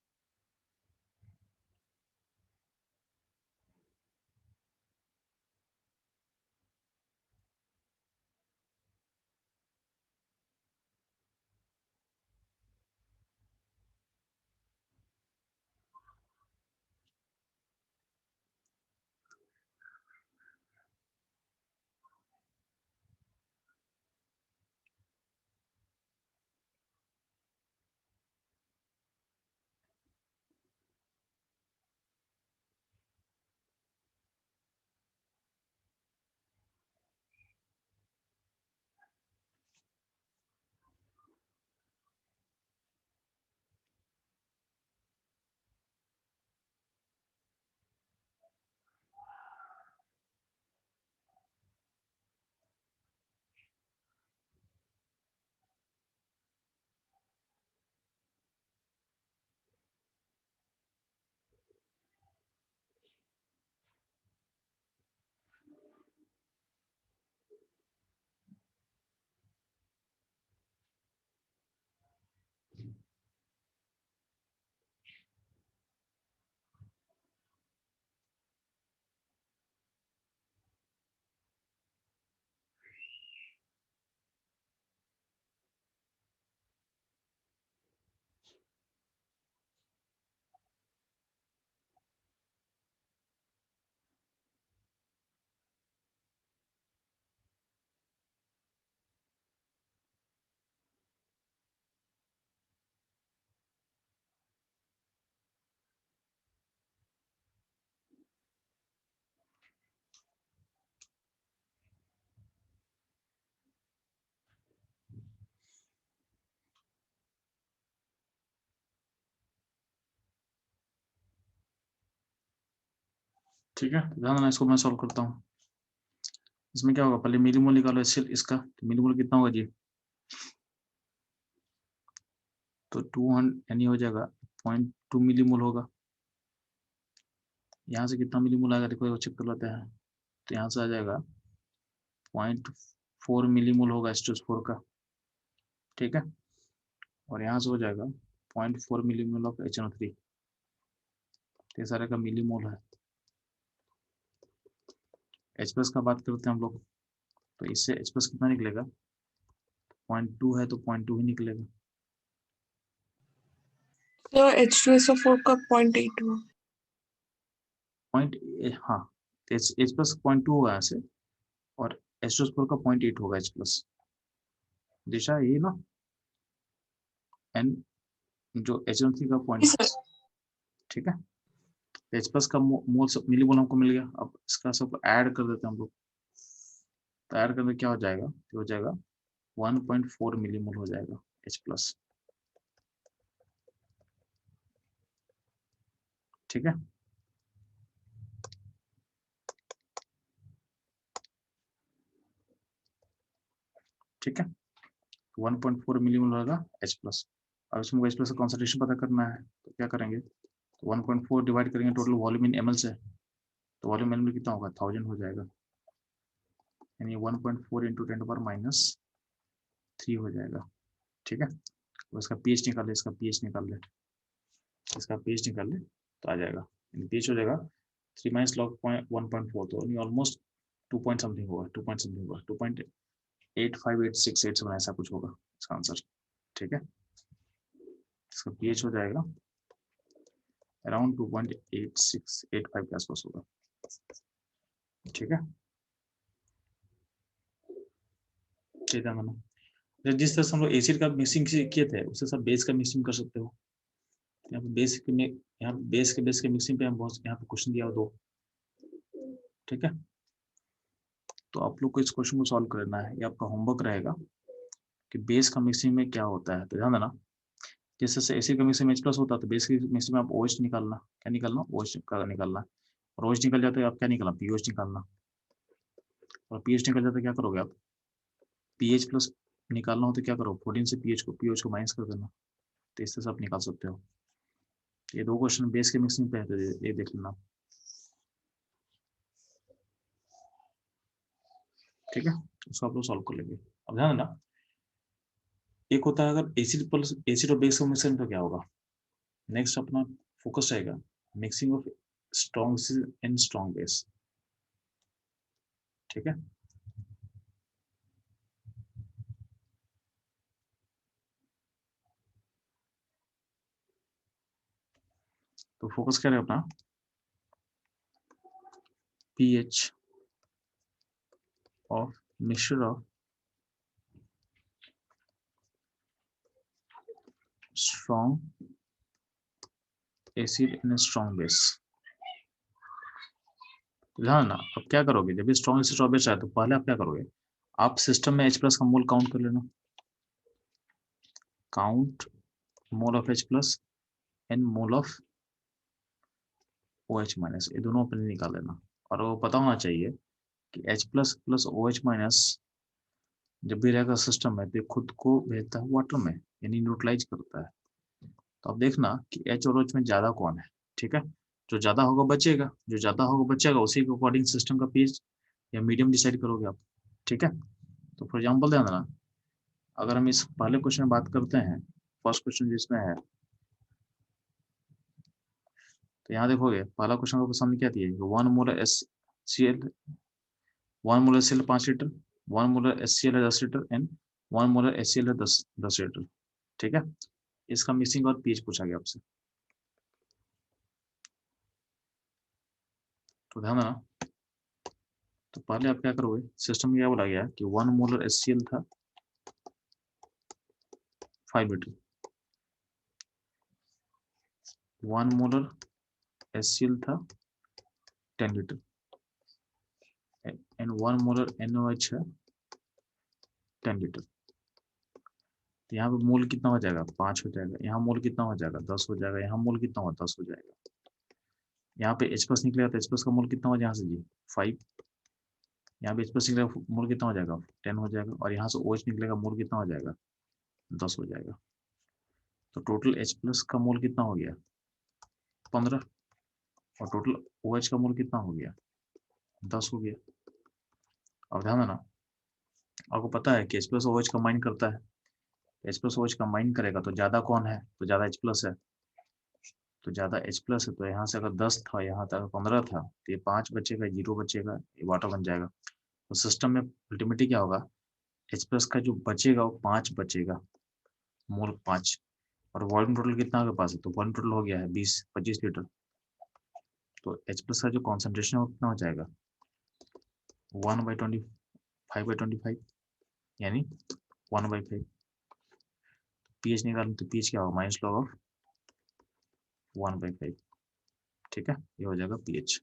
ठीक है, ध्यान देना, इसको मैं सॉल्व करता हूँ। इसमें क्या होगा, पहले मिलीमोल निकालो HCl इसका, तो मिलीमोल कितना होगा जी, तो 200 यानी हो जाएगा 0.2 मिलीमोल होगा। यहाँ से कितना मिलीमोल आएगा देखो, चेक कर लेते हैं, तो यहाँ से आ जाएगा 0.4 मिलीमोल होगा H2SO4 का, ठीक है, और यहाँ से हो जाएगा 0.4 मिलीमोल ऑफ HNO3, ये सारे का मिलीमोल है। H+ का बात करते हैं हम लोग, तो इससे H+ कितना निकलेगा, 0.2 है तो 0.2 ही निकलेगा,
तो H2SO4 का 0.8 हुआ,
हाँ, H+ 0.2 होगा यहाँ से, और H2SO4 का 0.8 होगा H+, दिशा ये ना, एन जो HNO3 का पॉइंट, ठीक है। H प्लस का मोल मिलीमोल हमको मिल गया। अब इसका सबको ऐड कर देते हैं हम लोग, तो ऐड करने क्या हो जाएगा, तो हो जाएगा 1.4 मिलीमोल हो जाएगा H प्लस। ठीक है, ठीक है, 1.4 मिलीमोल होगा H प्लस। अब इसमें H प्लस का कॉन्सेंट्रेशन पता करना है, तो क्या करेंगे, तो 1.4 डिवाइड करेंगे टोटल वॉल्यूम इन ml से, तो वॉल्यूम ml में कितना होगा, 1000 हो जाएगा, यानी 1.4 इंटू 10⁻³ हो जाएगा। ठीक है, तो इसका pH निकाल ले, इसका pH निकाल ले, इसका pH निकाल ले, तो आ जाएगा, pH हो जाएगा 3 - log 1.4, तो ऑलमोस्ट 2 पॉइंट समथिंग होगा, 2 पॉइंट समथिंग होगा, 2.85868 ऐसा कुछ होगा इसका आंसर। ठीक है, इसका pH हो जाएगा अराउंड 2.8685 के आसपास होगा। ठीक है, ठीक है मैंने जिस तरह से हम लोग एसिड का मिक्सिंग किए थे उससे सब बेस का मिक्सिंग कर सकते हो। यहाँ पे बेस के में, यहाँ पे बेस के मिक्सिंग पे हम बहुत यहाँ पे क्वेश्चन दिया हो 2। ठीक है, तो आप लोग को इस क्वेश्चन को सॉल्व करना है, ये आपका होमवर्क रहेगा कि बेस का मिक्सिंग में क्या होता है। तो ध्यान देना, जिस तरह से एसिड का मिक्सिंग में H प्लस होता है तो बेस की मिक्सिंग में आप OH निकालना, क्या निकालना, OH का निकालना, और OH निकल जाता है आप क्या निकालना, POH निकालना, और PH निकल जाता है क्या करोगे आप, PH प्लस निकालना हो तो क्या करो, 14 से PH को माइनस कर देना, तो इस तरह से आप निकाल सकते हो। ये 2 क्वेश्चन बेस के मिक्सिंग पे है, तो ये देख लेना। ठीक है, उसको आप लोग सॉल्व कर लेंगे। अब ध्यान देना, एक होता है अगर एसिड और बेस का मिक्सिंग तो क्या होगा, नेक्स्ट अपना फोकस रहेगा mixing of strong acid and strong base. ठीक है, तो फोकस क्या रहेगा अपना, pH of mixture of strong acid and strong base। ध्यान ना, अब क्या करोगे, जब भी स्ट्रॉन्ग एसिड स्ट्रॉन्ग बेस आए तो पहले आप क्या करोगे, आप सिस्टम में H प्लस का मोल काउंट कर लेना, count mole of H plus and mole of OH minus, ये दोनों अपने निकाल लेना। और वो पता होना चाहिए कि H plus plus OH minus जब भी रहेगा सिस्टम में तो ये खुद को भेजता है वाटर में, यानी न्यूट्रलाइज करता है। तो अब देखना कि H और OH में ज्यादा कौन है। ठीक है, जो ज्यादा होगा बचेगा, जो ज्यादा होगा बचेगा, उसी के अकॉर्डिंग सिस्टम का pH या मीडियम डिसाइड करोगे आप। ठीक है, तो फॉर एग्जाम्पल ध्यान देना, अगर हम इस पहले क्वेश्चन में बात करते हैं, फर्स्ट क्वेश्चन जिसमें है, तो यहाँ देखोगे पहला क्वेश्चन का सामने क्या दिया है, 1 molar HCl 1 molar HCl 5 litre, 1 molar HCl है 10 लीटर एंड 1 मोलर HCl है 10 लीटर। ठीक है, इसका मिक्सिंग और pH पूछा गया आपसे, तो ध्यान देना, तो पहले आप क्या करोगे, सिस्टम में क्या बोला गया कि 1 मोलर HCl था 5 लीटर, 1 मोलर HCl था 10 लीटर एंड 1 मोलर NaOH है 10 लीटर। तो यहाँ पे मोल कितना हो जाएगा, 5 हो जाएगा, यहाँ मोल कितना हो जाएगा, 10 हो जाएगा, यहाँ मोल कितना होगा, 10 हो जाएगा। यहाँ पे H प्लस निकलेगा तो H प्लस का मोल कितना हो जाएगा, यहाँ से जी 5, यहाँ पे H प्लस निकलेगा मोल कितना हो जाएगा, 10 हो जाएगा, और यहाँ से OH निकलेगा मोल कितना हो जाएगा, 10 हो जाएगा। तो टोटल H प्लस का मोल कितना हो गया, 15, और टोटल OH का मोल कितना हो गया, 10 हो गया। अब ध्यान देना, आपको पता है कि H प्लस OH कंबाइन करता है, H प्लस OH कंबाइन करेगा तो ज्यादा कौन है, तो ज्यादा H प्लस है, तो ज्यादा H प्लस है, तो यहाँ से अगर 10 था, यहाँ तक 15 था, तो ये 5 बचेगा, 0 बचेगा, ये वाटर बन जाएगा। तो सिस्टम में अल्टीमेटली क्या होगा, H प्लस का जो बचेगा वो 5 बचेगा, मोल 5, और वॉल्यूम टोटल कितना आपके पास है, तो वॉल्यूम टोटल हो गया है 25 लीटर। तो H प्लस का जो कॉन्सेंट्रेशन है वो कितना हो जाएगा, 1/25/25, यानी 1/5। pH निकालें तो pH क्या होगा, -log of 1/5। ठीक है, ये हो जाएगा pH।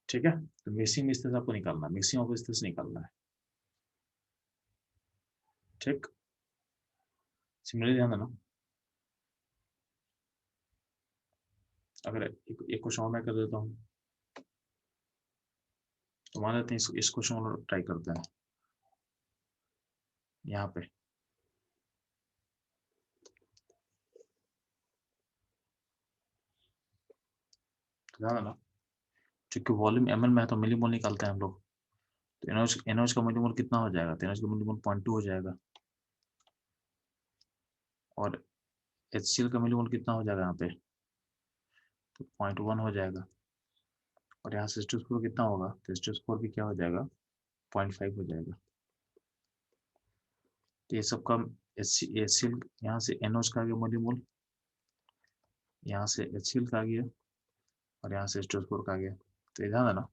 ठीक है, तो मिक्सिंग स्थिति से आपको निकालना है, मिक्सिंग ऑफ स्थिति से निकालना है। ठीक, सिमिलरली ध्यान देना। अगर एक क्वेश्चन और मैं कर देता हूँ, तो मान लेते हैं इस क्वेश्चन को ट्राई करते हैं यहाँ पे। ध्यान देना, क्योंकि वॉल्यूम ml में है तो मिलीमोल निकालते हैं हम लोग। तो NaOH का मिलीमोल कितना हो जाएगा? तो NaOH का मिलीमोल 0.2 हो जाएगा, और HCl का मिलीमोल कितना हो जाएगा यहाँ पे? तो 0.1 हो जाएगा, और यहाँ से H2SO4 कितना होगा? तो H2SO4 भी क्या हो जाएगा? 0.5 हो जाएगा। तो ये सबका HCl, यहाँ से NaOH का आ गया मोलीमोल, यहाँ से HCl का आ गया, और यहाँ से H2SO4 का आ गया। तो ध्यान देना,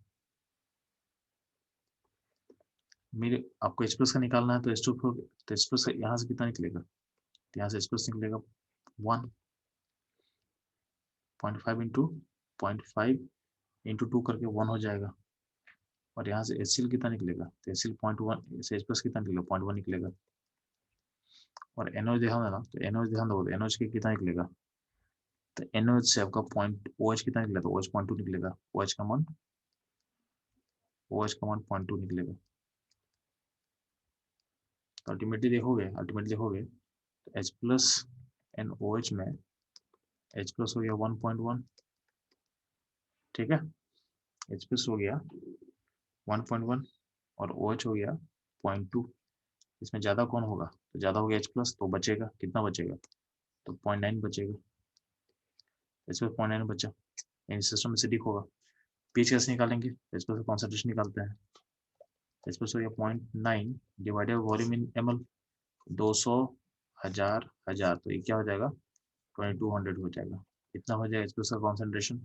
मेरे आपको H+ का निकालना है, तो H2SO4, तो H+ यहाँ से कितना निकलेगा? तो यहाँ से H+ निकलेगा 1.5 इंटू 0.5 इंटू 2 करके 1 हो जाएगा, और यहाँ से HCl कितना निकलेगा? तो HCl 0.1 से H+ कितना निकलेगा? 0.1 निकलेगा। और NaOH ध्यान देना, तो NaOH ध्यान दो, NaOH के कितना निकलेगा? तो NaOH से आपका OH कितना निकलेगा? तो OH 0.2 निकलेगा, OH का मान 0.2 निकलेगा। तो अल्टीमेटली देखोगे तो H+ NaOH में H+ हो गया 1.1, ठीक है, H+ हो गया 1.1 और OH हो गया 0.2। इसमें ज़्यादा कौन होगा? तो ज़्यादा हो गया H+, तो बचेगा कितना? बचेगा तो 0.9 बचेगा। H+ 0.9 बचा, यानी सिस्टम एसिडिक होगा। पीएच कैसे निकालेंगे? H+ का कॉन्सेंट्रेशन निकालते हैं। H+ हो गया 0.9 डिवाइडेड वॉल्यूम इन ml, 200, 1000, 1000, तो ये क्या हो जाएगा? 2200 हो जाएगा। इतना हो जाएगा H+ का कॉन्सेंट्रेशन।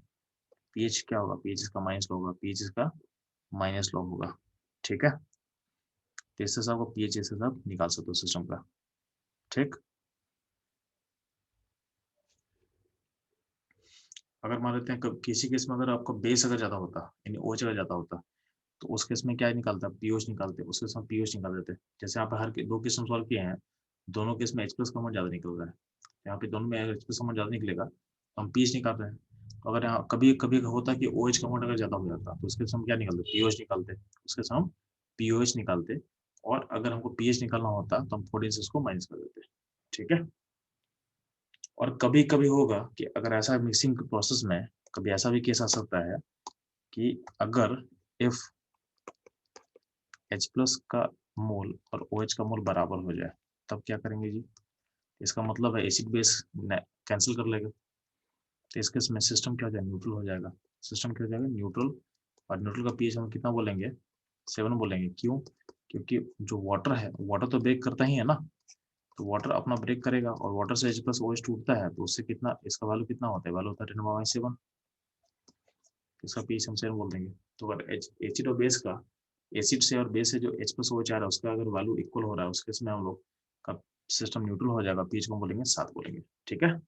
पीएच क्या होगा? पीएच इसका माइनस लॉग होगा, पीएच इसका माइनस लॉग होगा। ठीक है, तो इससे सब पीएच इससे सब निकाल सकते हो सिस्टम का। ठीक, अगर मान लेते हैं किसी केस में अगर आपका बेस अगर ज्यादा होता, यानी OH अगर ज्यादा होता, तो उस केस में क्या निकालता? पीओएच निकालते, उसके साथ पीओएच निकाल देते। जैसे यहाँ पे हर दो केस सॉल्व किए हैं, दोनों केस में H+ का अमाउंट ज्यादा निकल रहा है, यहाँ पे दोनों में H+ अमाउंट ज्यादा निकलेगा, तो हम पीएच निकाल रहे हैं। तो अगर यहाँ कभी कभी होता कि OH का अमाउंट अगर ज्यादा हो जाता, तो उसके साथ हम क्या निकालते? पीओएच निकालते, उसके साथ हम पीओएच निकालते, और अगर हमको पीएच निकालना होता तो हम 14 से उसको माइनस कर देते। ठीक है, और कभी कभी होगा कि अगर ऐसा मिक्सिंग प्रोसेस में कभी ऐसा भी केस आ सकता है कि अगर इफ H+ का मोल और OH का मोल बराबर हो जाए, तब क्या करेंगे जी? इसका मतलब है एसिड बेस कैंसिल कर लेगा, तो इसके इसमें सिस्टम क्या हो जाएगा? न्यूट्रल हो जाएगा। सिस्टम क्या हो जाएगा? न्यूट्रल। और न्यूट्रल का पीएच हम कितना बोलेंगे? 7 बोलेंगे। क्यों? क्योंकि जो वाटर है, वाटर तो ब्रेक करता ही है ना, तो वाटर अपना ब्रेक करेगा, और वाटर से H+ OH टूटता है, तो उससे कितना, इसका वैल्यू कितना होता है? वैल्यू होता है 10⁻⁷। इसका पीएच हम 7 बोल देंगे। तो अगर एसिड और बेस का, एसिड से और बेस से जो H+ OH आ रहा है, उसका अगर वैल्यू इक्वल हो रहा है, उसके इसमें हम लोग का सिस्टम न्यूट्रल हो जाएगा, पीएच को बोलेंगे 7 बोलेंगे। ठीक है।